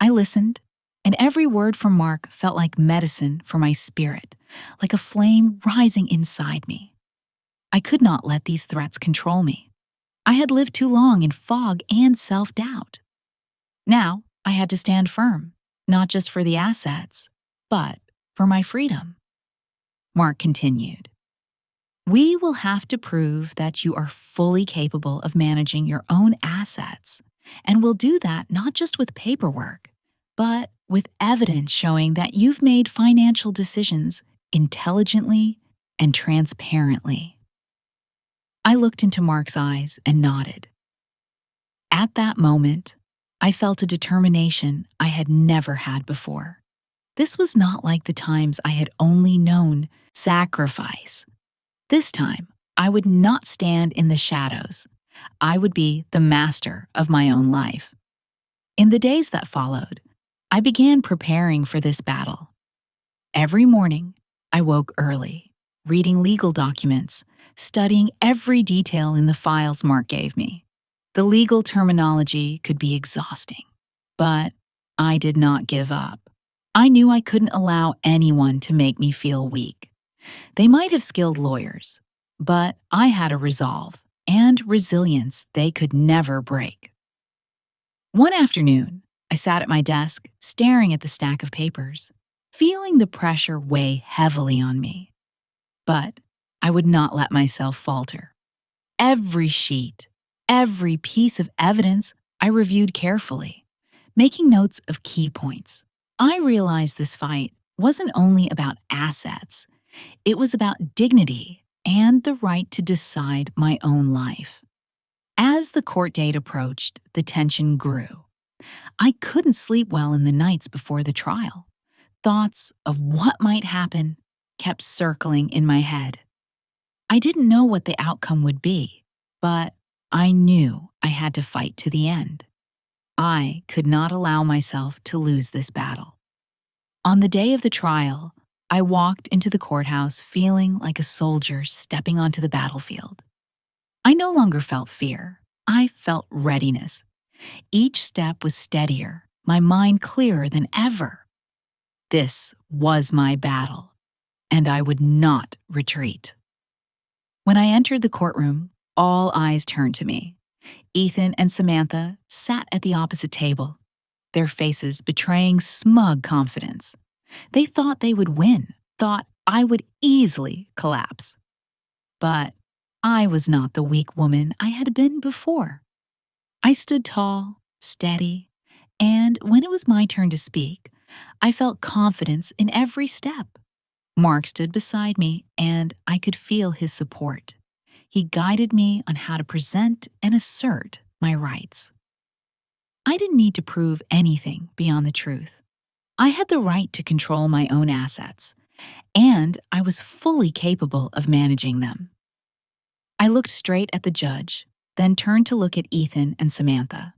I listened, and every word from Mark felt like medicine for my spirit, like a flame rising inside me. I could not let these threats control me. I had lived too long in fog and self-doubt. Now I had to stand firm, not just for the assets, but for my freedom. Mark continued. We will have to prove that you are fully capable of managing your own assets, and we'll do that not just with paperwork, but with evidence showing that you've made financial decisions intelligently and transparently. I looked into Mark's eyes and nodded. At that moment, I felt a determination I had never had before. This was not like the times I had only known sacrifice. This time, I would not stand in the shadows. I would be the master of my own life. In the days that followed, I began preparing for this battle. Every morning, I woke early, reading legal documents, studying every detail in the files Mark gave me. The legal terminology could be exhausting, but I did not give up. I knew I couldn't allow anyone to make me feel weak. They might have skilled lawyers, but I had a resolve and resilience they could never break. One afternoon, I sat at my desk, staring at the stack of papers, feeling the pressure weigh heavily on me. But I would not let myself falter. Every sheet, every piece of evidence I reviewed carefully, making notes of key points. I realized this fight wasn't only about assets, it was about dignity and the right to decide my own life. As the court date approached, the tension grew. I couldn't sleep well in the nights before the trial. Thoughts of what might happen kept circling in my head. I didn't know what the outcome would be, but I knew I had to fight to the end. I could not allow myself to lose this battle. On the day of the trial, I walked into the courthouse feeling like a soldier stepping onto the battlefield. I no longer felt fear. I felt readiness. Each step was steadier, my mind clearer than ever. This was my battle, and I would not retreat. When I entered the courtroom, all eyes turned to me. Ethan and Samantha sat at the opposite table, their faces betraying smug confidence. They thought they would win, thought I would easily collapse. But I was not the weak woman I had been before. I stood tall, steady, and when it was my turn to speak, I felt confidence in every step. Mark stood beside me, and I could feel his support. He guided me on how to present and assert my rights. I didn't need to prove anything beyond the truth. I had the right to control my own assets, and I was fully capable of managing them. I looked straight at the judge, then turned to look at Ethan and Samantha.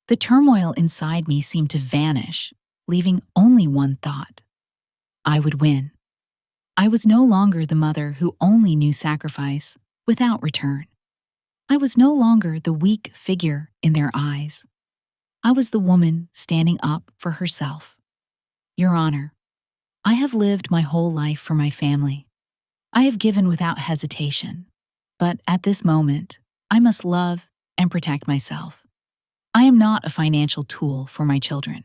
The turmoil inside me seemed to vanish, leaving only one thought: I would win. I was no longer the mother who only knew sacrifice without return. I was no longer the weak figure in their eyes. I was the woman standing up for herself. Your Honor, I have lived my whole life for my family. I have given without hesitation. But at this moment, I must love and protect myself. I am not a financial tool for my children.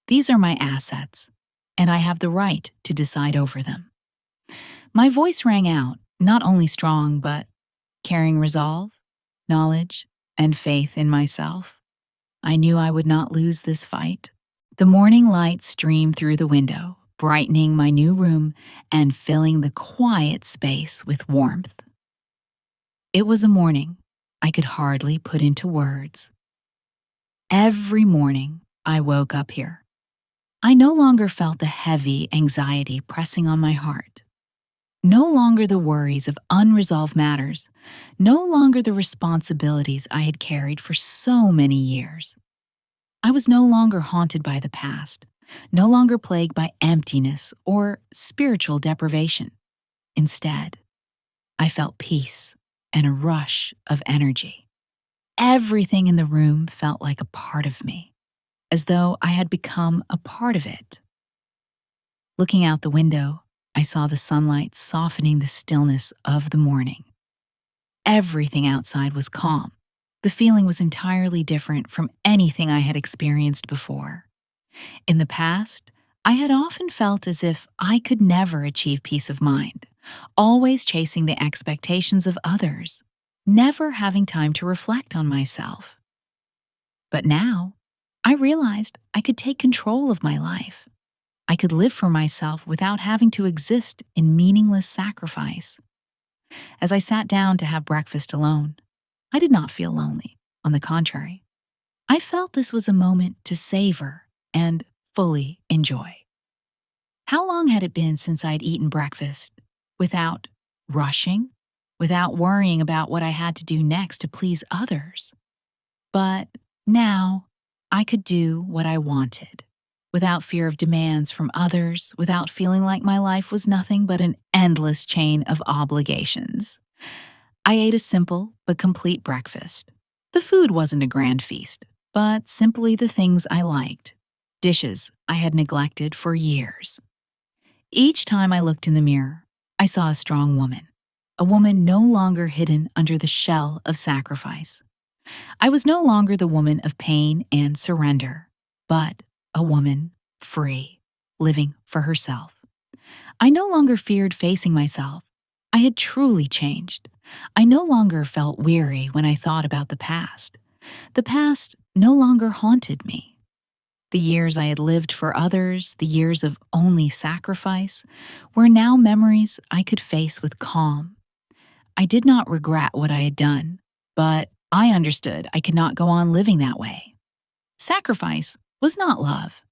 These are my assets, and I have the right to decide over them. My voice rang out, not only strong, but carrying resolve, knowledge, and faith in myself. I knew I would not lose this fight. The morning light streamed through the window, brightening my new room and filling the quiet space with warmth. It was a morning I could hardly put into words. Every morning I woke up here. I no longer felt the heavy anxiety pressing on my heart. No longer the worries of unresolved matters. No longer the responsibilities I had carried for so many years. I was no longer haunted by the past, no longer plagued by emptiness or spiritual deprivation. Instead, I felt peace and a rush of energy. Everything in the room felt like a part of me, as though I had become a part of it. Looking out the window, I saw the sunlight softening the stillness of the morning. Everything outside was calm. The feeling was entirely different from anything I had experienced before. In the past, I had often felt as if I could never achieve peace of mind, always chasing the expectations of others, never having time to reflect on myself. But now, I realized I could take control of my life. I could live for myself without having to exist in meaningless sacrifice. As I sat down to have breakfast alone, I did not feel lonely. On the contrary, I felt this was a moment to savor and fully enjoy. How long had it been since I'd eaten breakfast without rushing, without worrying about what I had to do next to please others? But now I could do what I wanted, without fear of demands from others, without feeling like my life was nothing but an endless chain of obligations. I ate a simple but complete breakfast. The food wasn't a grand feast, but simply the things I liked, dishes I had neglected for years. Each time I looked in the mirror, I saw a strong woman, a woman no longer hidden under the shell of sacrifice. I was no longer the woman of pain and surrender, but a woman free, living for herself. I no longer feared facing myself. I had truly changed. I no longer felt weary when I thought about the past. The past no longer haunted me. The years I had lived for others, the years of only sacrifice, were now memories I could face with calm. I did not regret what I had done, but I understood I could not go on living that way. Sacrifice was not love.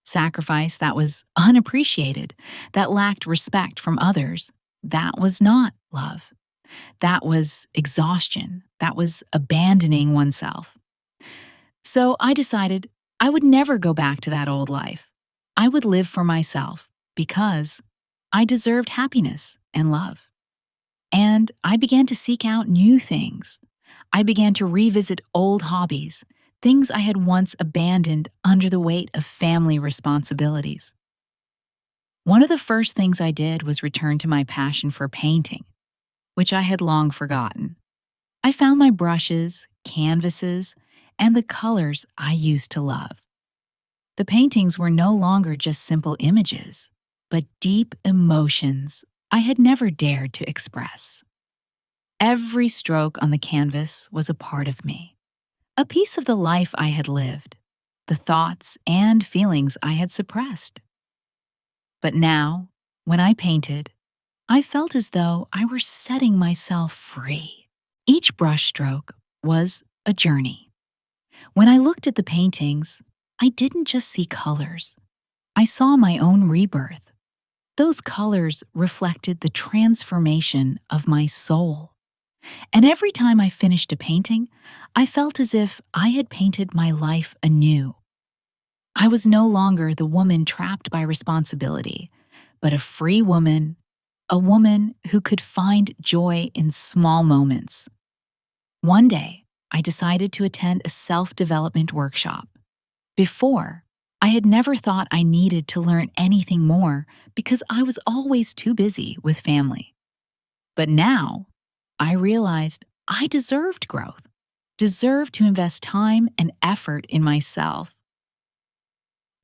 Sacrifice that was unappreciated, that lacked respect from others, that was not love. That was exhaustion. That was abandoning oneself. So I decided I would never go back to that old life. I would live for myself because I deserved happiness and love. And I began to seek out new things. I began to revisit old hobbies, things I had once abandoned under the weight of family responsibilities. One of the first things I did was return to my passion for painting, which I had long forgotten. I found my brushes, canvases, and the colors I used to love. The paintings were no longer just simple images, but deep emotions I had never dared to express. Every stroke on the canvas was a part of me, a piece of the life I had lived, the thoughts and feelings I had suppressed. But now, when I painted, I felt as though I were setting myself free. Each brushstroke was a journey. When I looked at the paintings, I didn't just see colors. I saw my own rebirth. Those colors reflected the transformation of my soul. And every time I finished a painting, I felt as if I had painted my life anew. I was no longer the woman trapped by responsibility, but a free woman, a woman who could find joy in small moments. One day, I decided to attend a self-development workshop. Before, I had never thought I needed to learn anything more because I was always too busy with family. But now, I realized I deserved growth, deserved to invest time and effort in myself.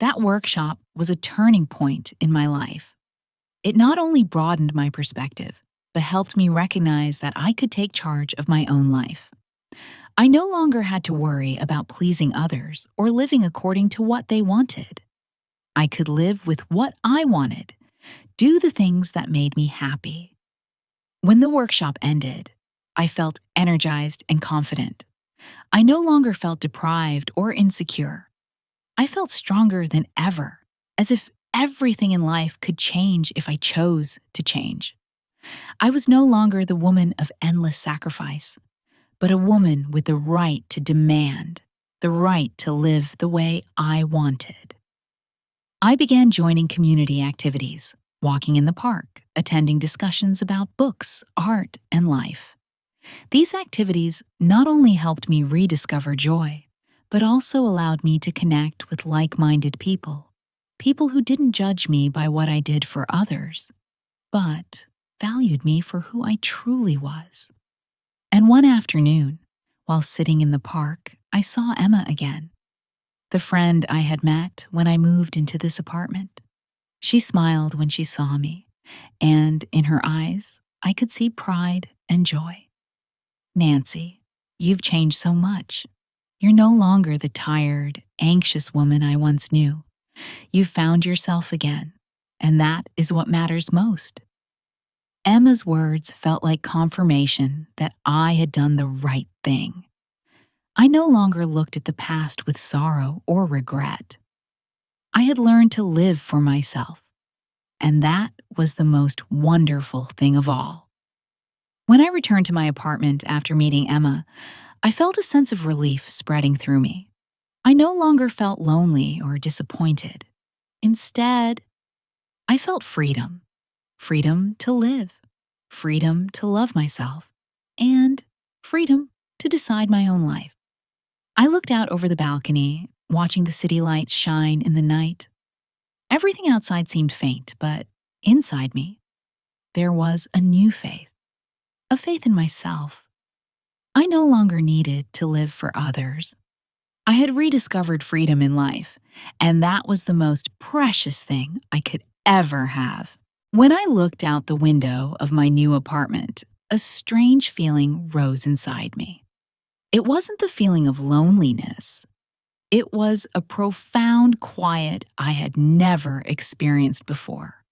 That workshop was a turning point in my life. It not only broadened my perspective, but helped me recognize that I could take charge of my own life. I no longer had to worry about pleasing others or living according to what they wanted. I could live with what I wanted, do the things that made me happy. When the workshop ended, I felt energized and confident. I no longer felt deprived or insecure. I felt stronger than ever, as if everything in life could change if I chose to change. I was no longer the woman of endless sacrifice, but a woman with the right to demand, the right to live the way I wanted. I began joining community activities, walking in the park, attending discussions about books, art, and life. These activities not only helped me rediscover joy, but also allowed me to connect with like-minded people, people who didn't judge me by what I did for others, but valued me for who I truly was. And one afternoon, while sitting in the park, I saw Emma again, the friend I had met when I moved into this apartment. She smiled when she saw me, and in her eyes, I could see pride and joy. "Nancy, you've changed so much. You're no longer the tired, anxious woman I once knew. You've found yourself again, and that is what matters most." Emma's words felt like confirmation that I had done the right thing. I no longer looked at the past with sorrow or regret. I had learned to live for myself, and that was the most wonderful thing of all. When I returned to my apartment after meeting Emma, I felt a sense of relief spreading through me. I no longer felt lonely or disappointed. Instead, I felt freedom. Freedom to live, freedom to love myself, and freedom to decide my own life. I looked out over the balcony, watching the city lights shine in the night. Everything outside seemed faint, but inside me, there was a new faith, a faith in myself. I no longer needed to live for others. I had rediscovered freedom in life, and that was the most precious thing I could ever have. When I looked out the window of my new apartment, a strange feeling rose inside me. It wasn't the feeling of loneliness. It was a profound quiet I had never experienced before.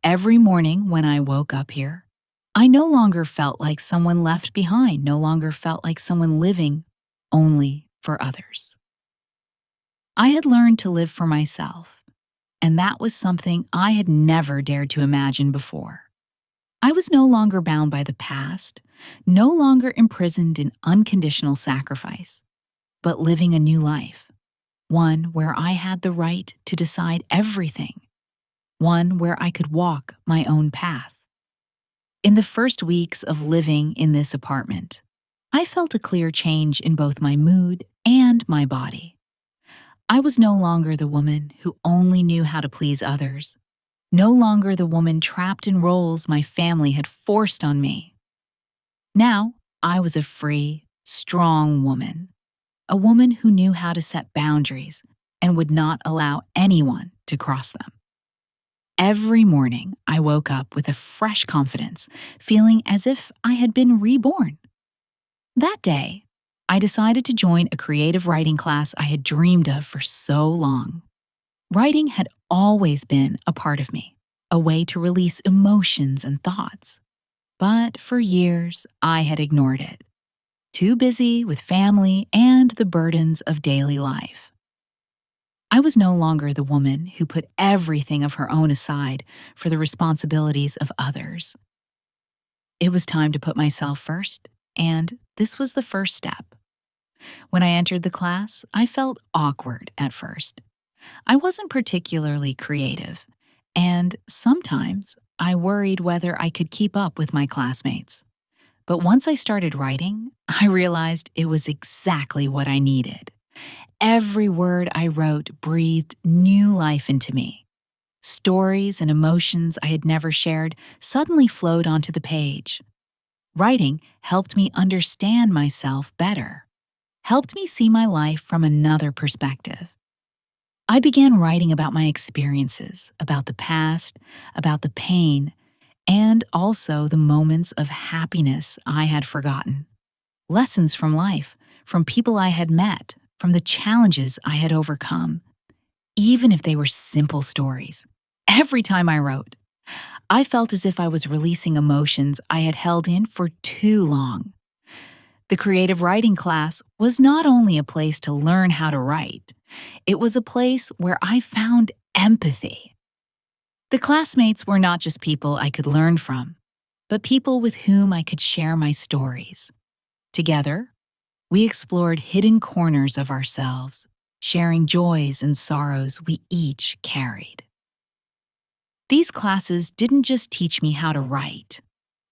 Every morning when I woke up here, I no longer felt like someone left behind, no longer felt like someone living only for others. I had learned to live for myself, and that was something I had never dared to imagine before. I was no longer bound by the past, no longer imprisoned in unconditional sacrifice, but living a new life, one where I had the right to decide everything, one where I could walk my own path. In the first weeks of living in this apartment, I felt a clear change in both my mood and my body. I was no longer the woman who only knew how to please others, no longer the woman trapped in roles my family had forced on me. Now, I was a free, strong woman, a woman who knew how to set boundaries and would not allow anyone to cross them. Every morning, I woke up with a fresh confidence, feeling as if I had been reborn. That day, I decided to join a creative writing class I had dreamed of for so long. Writing had always been a part of me, a way to release emotions and thoughts. But for years, I had ignored it, too busy with family and the burdens of daily life. I was no longer the woman who put everything of her own aside for the responsibilities of others. It was time to put myself first, and this was the first step. When I entered the class, I felt awkward at first. I wasn't particularly creative, and sometimes I worried whether I could keep up with my classmates. But once I started writing, I realized it was exactly what I needed. Every word I wrote breathed new life into me. Stories and emotions I had never shared suddenly flowed onto the page. Writing helped me understand myself better, helped me see my life from another perspective. I began writing about my experiences, about the past, about the pain, and also the moments of happiness I had forgotten. Lessons from life, from people I had met, from the challenges I had overcome, even if they were simple stories. Every time I wrote, I felt as if I was releasing emotions I had held in for too long. The creative writing class was not only a place to learn how to write, it was a place where I found empathy. The classmates were not just people I could learn from, but people with whom I could share my stories. Together, we explored hidden corners of ourselves, sharing joys and sorrows we each carried. These classes didn't just teach me how to write,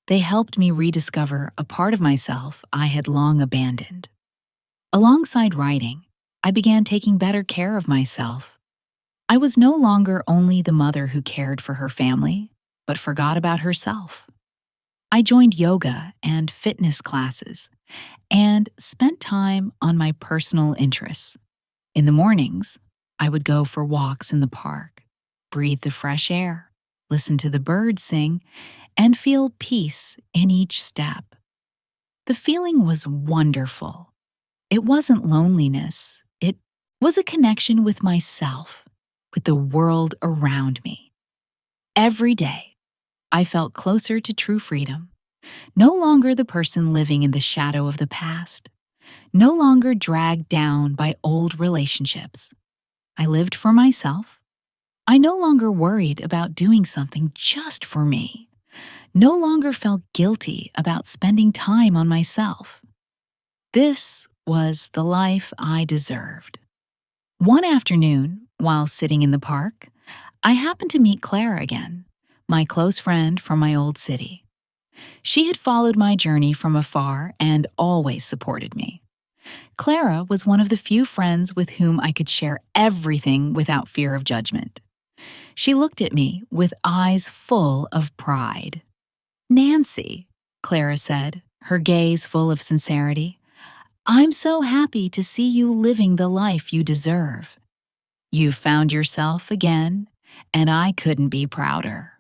they helped me rediscover a part of myself I had long abandoned. Alongside writing, I began taking better care of myself. I was no longer only the mother who cared for her family, but forgot about herself. I joined yoga and fitness classes and spent time on my personal interests. In the mornings, I would go for walks in the park, breathe the fresh air, listen to the birds sing, and feel peace in each step. The feeling was wonderful. It wasn't loneliness, it was a connection with myself, with the world around me. Every day, I felt closer to true freedom, no longer the person living in the shadow of the past, no longer dragged down by old relationships. I lived for myself. I no longer worried about doing something just for me, no longer felt guilty about spending time on myself. This was the life I deserved. One afternoon, while sitting in the park, I happened to meet Clara again, my close friend from my old city. She had followed my journey from afar and always supported me. Clara was one of the few friends with whom I could share everything without fear of judgment. She looked at me with eyes full of pride. "Nancy," Clara said, her gaze full of sincerity, "I'm so happy to see you living the life you deserve. You've found yourself again, and I couldn't be prouder.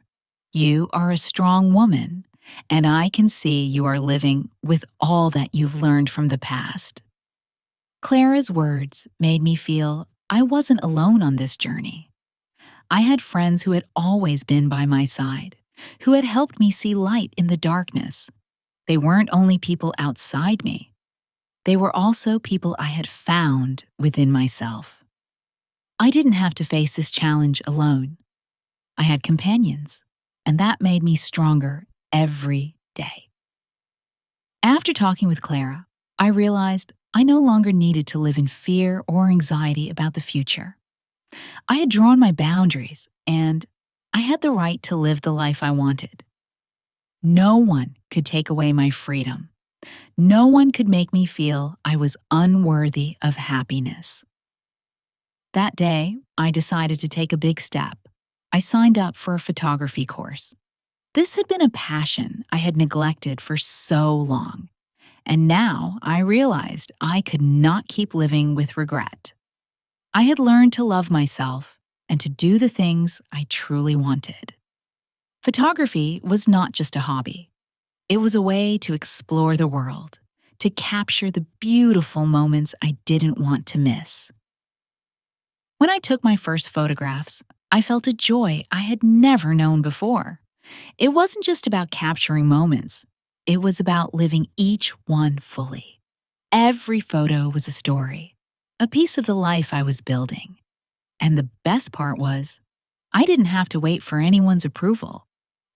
You are a strong woman, and I can see you are living with all that you've learned from the past." Clara's words made me feel I wasn't alone on this journey. I had friends who had always been by my side, who had helped me see light in the darkness. They weren't only people outside me, they were also people I had found within myself. I didn't have to face this challenge alone. I had companions, and that made me stronger every day. After talking with Clara, I realized I no longer needed to live in fear or anxiety about the future. I had drawn my boundaries, and I had the right to live the life I wanted. No one could take away my freedom. No one could make me feel I was unworthy of happiness. That day, I decided to take a big step. I signed up for a photography course. This had been a passion I had neglected for so long, and now I realized I could not keep living with regret. I had learned to love myself and to do the things I truly wanted. Photography was not just a hobby. It was a way to explore the world, to capture the beautiful moments I didn't want to miss. When I took my first photographs, I felt a joy I had never known before. It wasn't just about capturing moments, it was about living each one fully. Every photo was a story, a piece of the life I was building. And the best part was, I didn't have to wait for anyone's approval.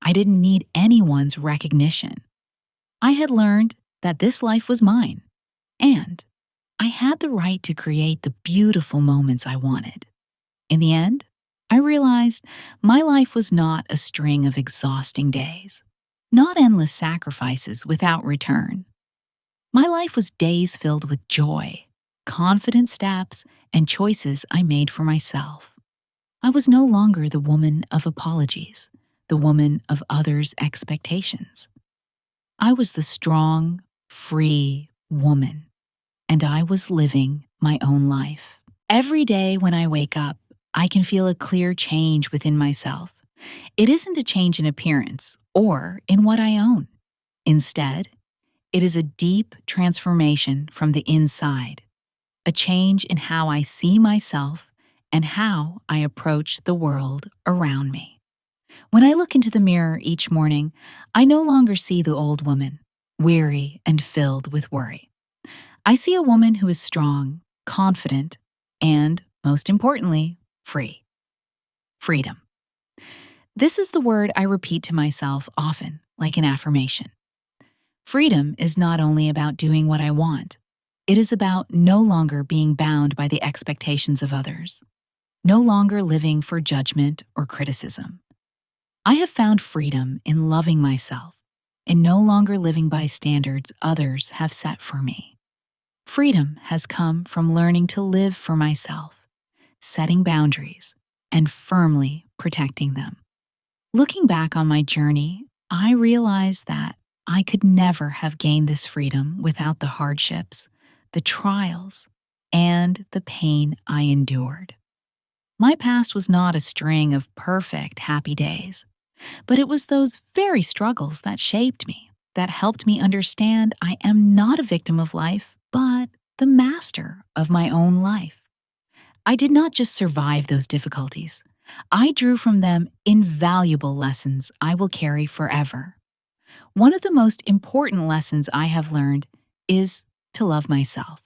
I didn't need anyone's recognition. I had learned that this life was mine, and I had the right to create the beautiful moments I wanted. In the end, I realized my life was not a string of exhausting days, not endless sacrifices without return. My life was days filled with joy, confident steps, and choices I made for myself. I was no longer the woman of apologies, the woman of others' expectations. I was the strong, free woman, and I was living my own life. Every day when I wake up, I can feel a clear change within myself. It isn't a change in appearance or in what I own. Instead, it is a deep transformation from the inside, a change in how I see myself and how I approach the world around me. When I look into the mirror each morning, I no longer see the old woman, weary and filled with worry. I see a woman who is strong, confident, and, most importantly, free. Freedom. This is the word I repeat to myself often, like an affirmation. Freedom is not only about doing what I want, it is about no longer being bound by the expectations of others, no longer living for judgment or criticism. I have found freedom in loving myself and no longer living by standards others have set for me. Freedom has come from learning to live for myself, setting boundaries, and firmly protecting them. Looking back on my journey, I realized that I could never have gained this freedom without the hardships, the trials, and the pain I endured. My past was not a string of perfect, happy days, but it was those very struggles that shaped me, that helped me understand I am not a victim of life, but the master of my own life. I did not just survive those difficulties. I drew from them invaluable lessons I will carry forever. One of the most important lessons I have learned is to love myself.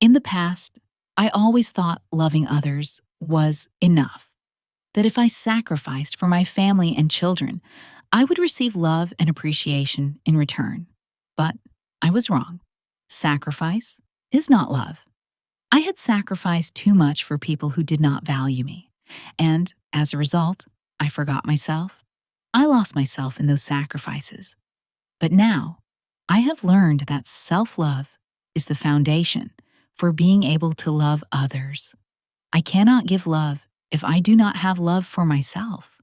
In the past, I always thought loving others was enough, that if I sacrificed for my family and children, I would receive love and appreciation in return. But I was wrong. Sacrifice is not love. I had sacrificed too much for people who did not value me, and as a result, I forgot myself. I lost myself in those sacrifices. But now, I have learned that self-love is the foundation for being able to love others. I cannot give love if I do not have love for myself.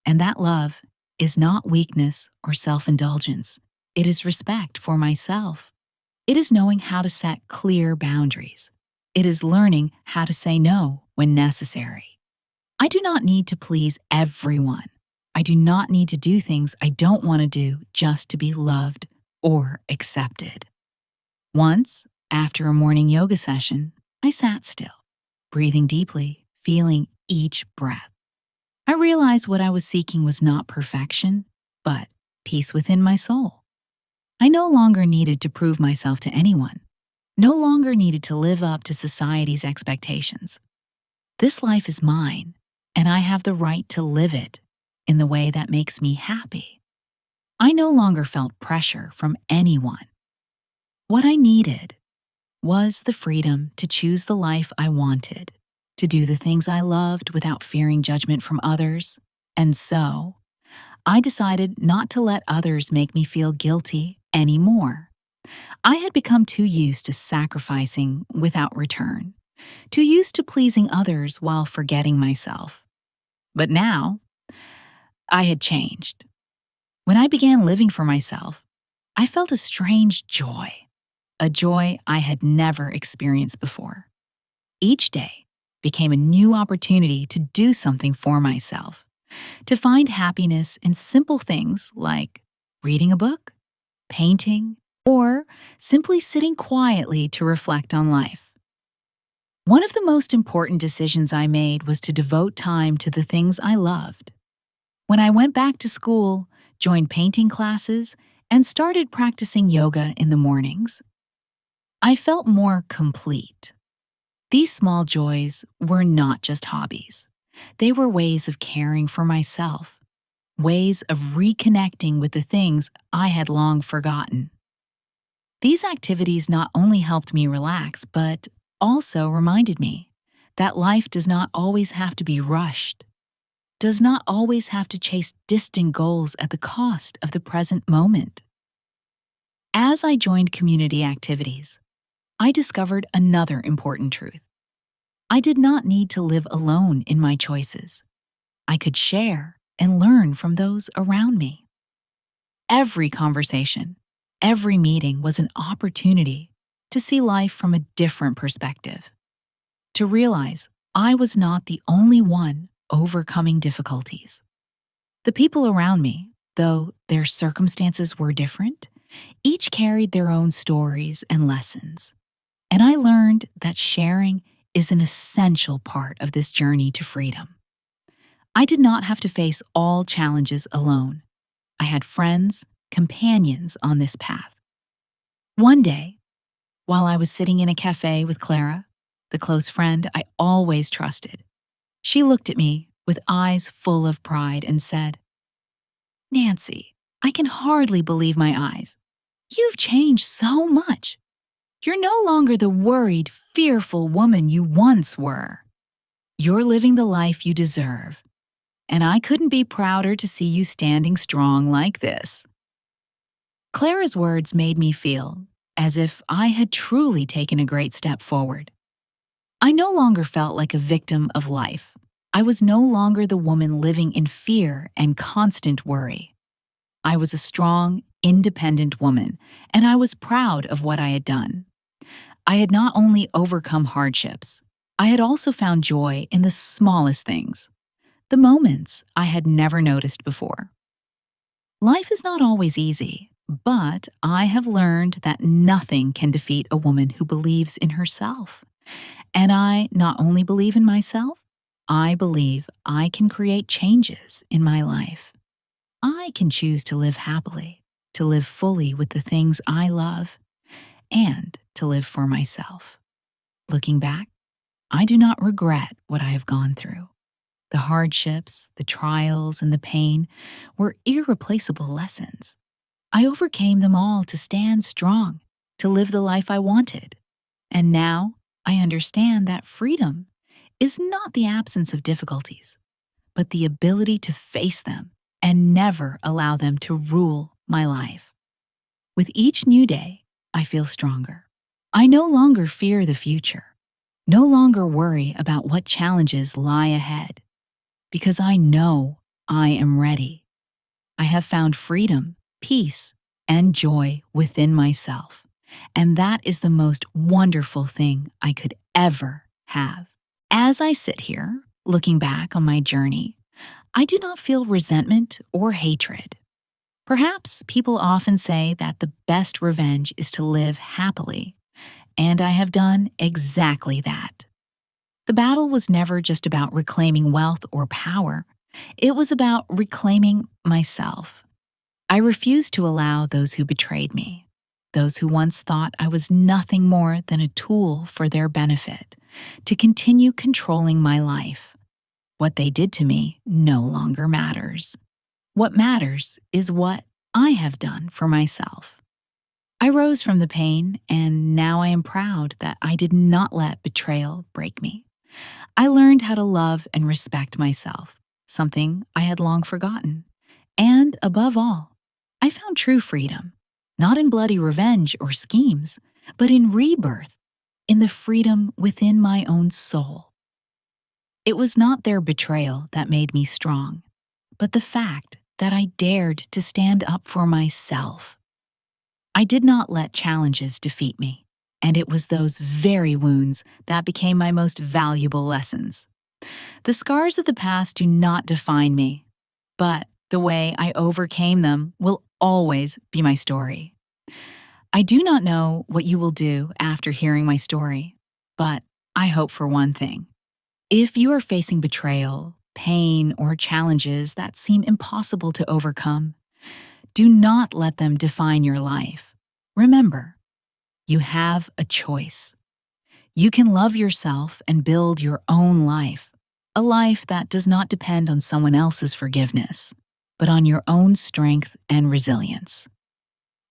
And that love is not weakness or self-indulgence. It is respect for myself. It is knowing how to set clear boundaries. It is learning how to say no when necessary. I do not need to please everyone. I do not need to do things I don't want to do just to be loved or accepted. Once, after a morning yoga session, I sat still, breathing deeply, feeling each breath. I realized what I was seeking was not perfection, but peace within my soul. I no longer needed to prove myself to anyone, no longer needed to live up to society's expectations. This life is mine, and I have the right to live it in the way that makes me happy. I no longer felt pressure from anyone. What I needed was the freedom to choose the life I wanted, to do the things I loved without fearing judgment from others. And so, I decided not to let others make me feel guilty anymore. I had become too used to sacrificing without return, too used to pleasing others while forgetting myself. But now, I had changed. When I began living for myself, I felt a strange joy, a joy I had never experienced before. Each day became a new opportunity to do something for myself, to find happiness in simple things like reading a book, painting, or simply sitting quietly to reflect on life. One of the most important decisions I made was to devote time to the things I loved. When I went back to school, joined painting classes, and started practicing yoga in the mornings, I felt more complete. These small joys were not just hobbies. They were ways of caring for myself. ways of reconnecting with the things I had long forgotten. These activities not only helped me relax, but also reminded me that life does not always have to be rushed, does not always have to chase distant goals at the cost of the present moment. As I joined community activities, I discovered another important truth. I did not need to live alone in my choices. I could share and learn from those around me. Every conversation, every meeting was an opportunity to see life from a different perspective, to realize I was not the only one overcoming difficulties. The people around me, though their circumstances were different, each carried their own stories and lessons. And I learned that sharing is an essential part of this journey to freedom. I did not have to face all challenges alone. I had friends, companions on this path. One day, while I was sitting in a cafe with Clara, the close friend I always trusted, she looked at me with eyes full of pride and said, "Nancy, I can hardly believe my eyes. You've changed so much. You're no longer the worried, fearful woman you once were. You're living the life you deserve. And I couldn't be prouder to see you standing strong like this." Clara's words made me feel as if I had truly taken a great step forward. I no longer felt like a victim of life. I was no longer the woman living in fear and constant worry. I was a strong, independent woman, and I was proud of what I had done. I had not only overcome hardships, I had also found joy in the smallest things, the moments I had never noticed before. Life is not always easy, but I have learned that nothing can defeat a woman who believes in herself. And I not only believe in myself, I believe I can create changes in my life. I can choose to live happily, to live fully with the things I love, and to live for myself. Looking back, I do not regret what I have gone through. The hardships, the trials, and the pain were irreplaceable lessons. I overcame them all to stand strong, to live the life I wanted. And now I understand that freedom is not the absence of difficulties, but the ability to face them and never allow them to rule my life. With each new day, I feel stronger. I no longer fear the future, no longer worry about what challenges lie ahead, because I know I am ready. I have found freedom, peace, and joy within myself, and that is the most wonderful thing I could ever have. As I sit here, looking back on my journey, I do not feel resentment or hatred. Perhaps people often say that the best revenge is to live happily, and I have done exactly that. The battle was never just about reclaiming wealth or power. It was about reclaiming myself. I refused to allow those who betrayed me, those who once thought I was nothing more than a tool for their benefit, to continue controlling my life. What they did to me no longer matters. What matters is what I have done for myself. I rose from the pain, and now I am proud that I did not let betrayal break me. I learned how to love and respect myself, something I had long forgotten. And above all, I found true freedom, not in bloody revenge or schemes, but in rebirth, in the freedom within my own soul. It was not their betrayal that made me strong, but the fact that I dared to stand up for myself. I did not let challenges defeat me, and it was those very wounds that became my most valuable lessons. The scars of the past do not define me, but the way I overcame them will always be my story. I do not know what you will do after hearing my story, but I hope for one thing. If you are facing betrayal, pain, or challenges that seem impossible to overcome, do not let them define your life. Remember, you have a choice. You can love yourself and build your own life, a life that does not depend on someone else's forgiveness. but on your own strength and resilience.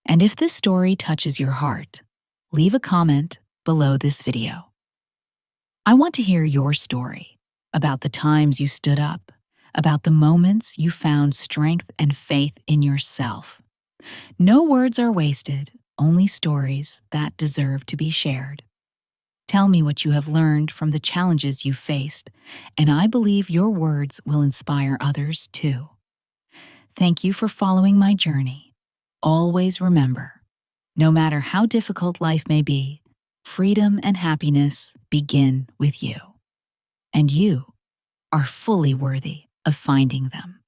And if this story touches your heart, leave a comment below this video. I want to hear your story about the times you stood up, about the moments you found strength and faith in yourself. No words are wasted, only stories that deserve to be shared. Tell me what you have learned from the challenges you faced, and I believe your words will inspire others too. Thank you for following my journey. Always remember, no matter how difficult life may be, freedom and happiness begin with you. And you are fully worthy of finding them.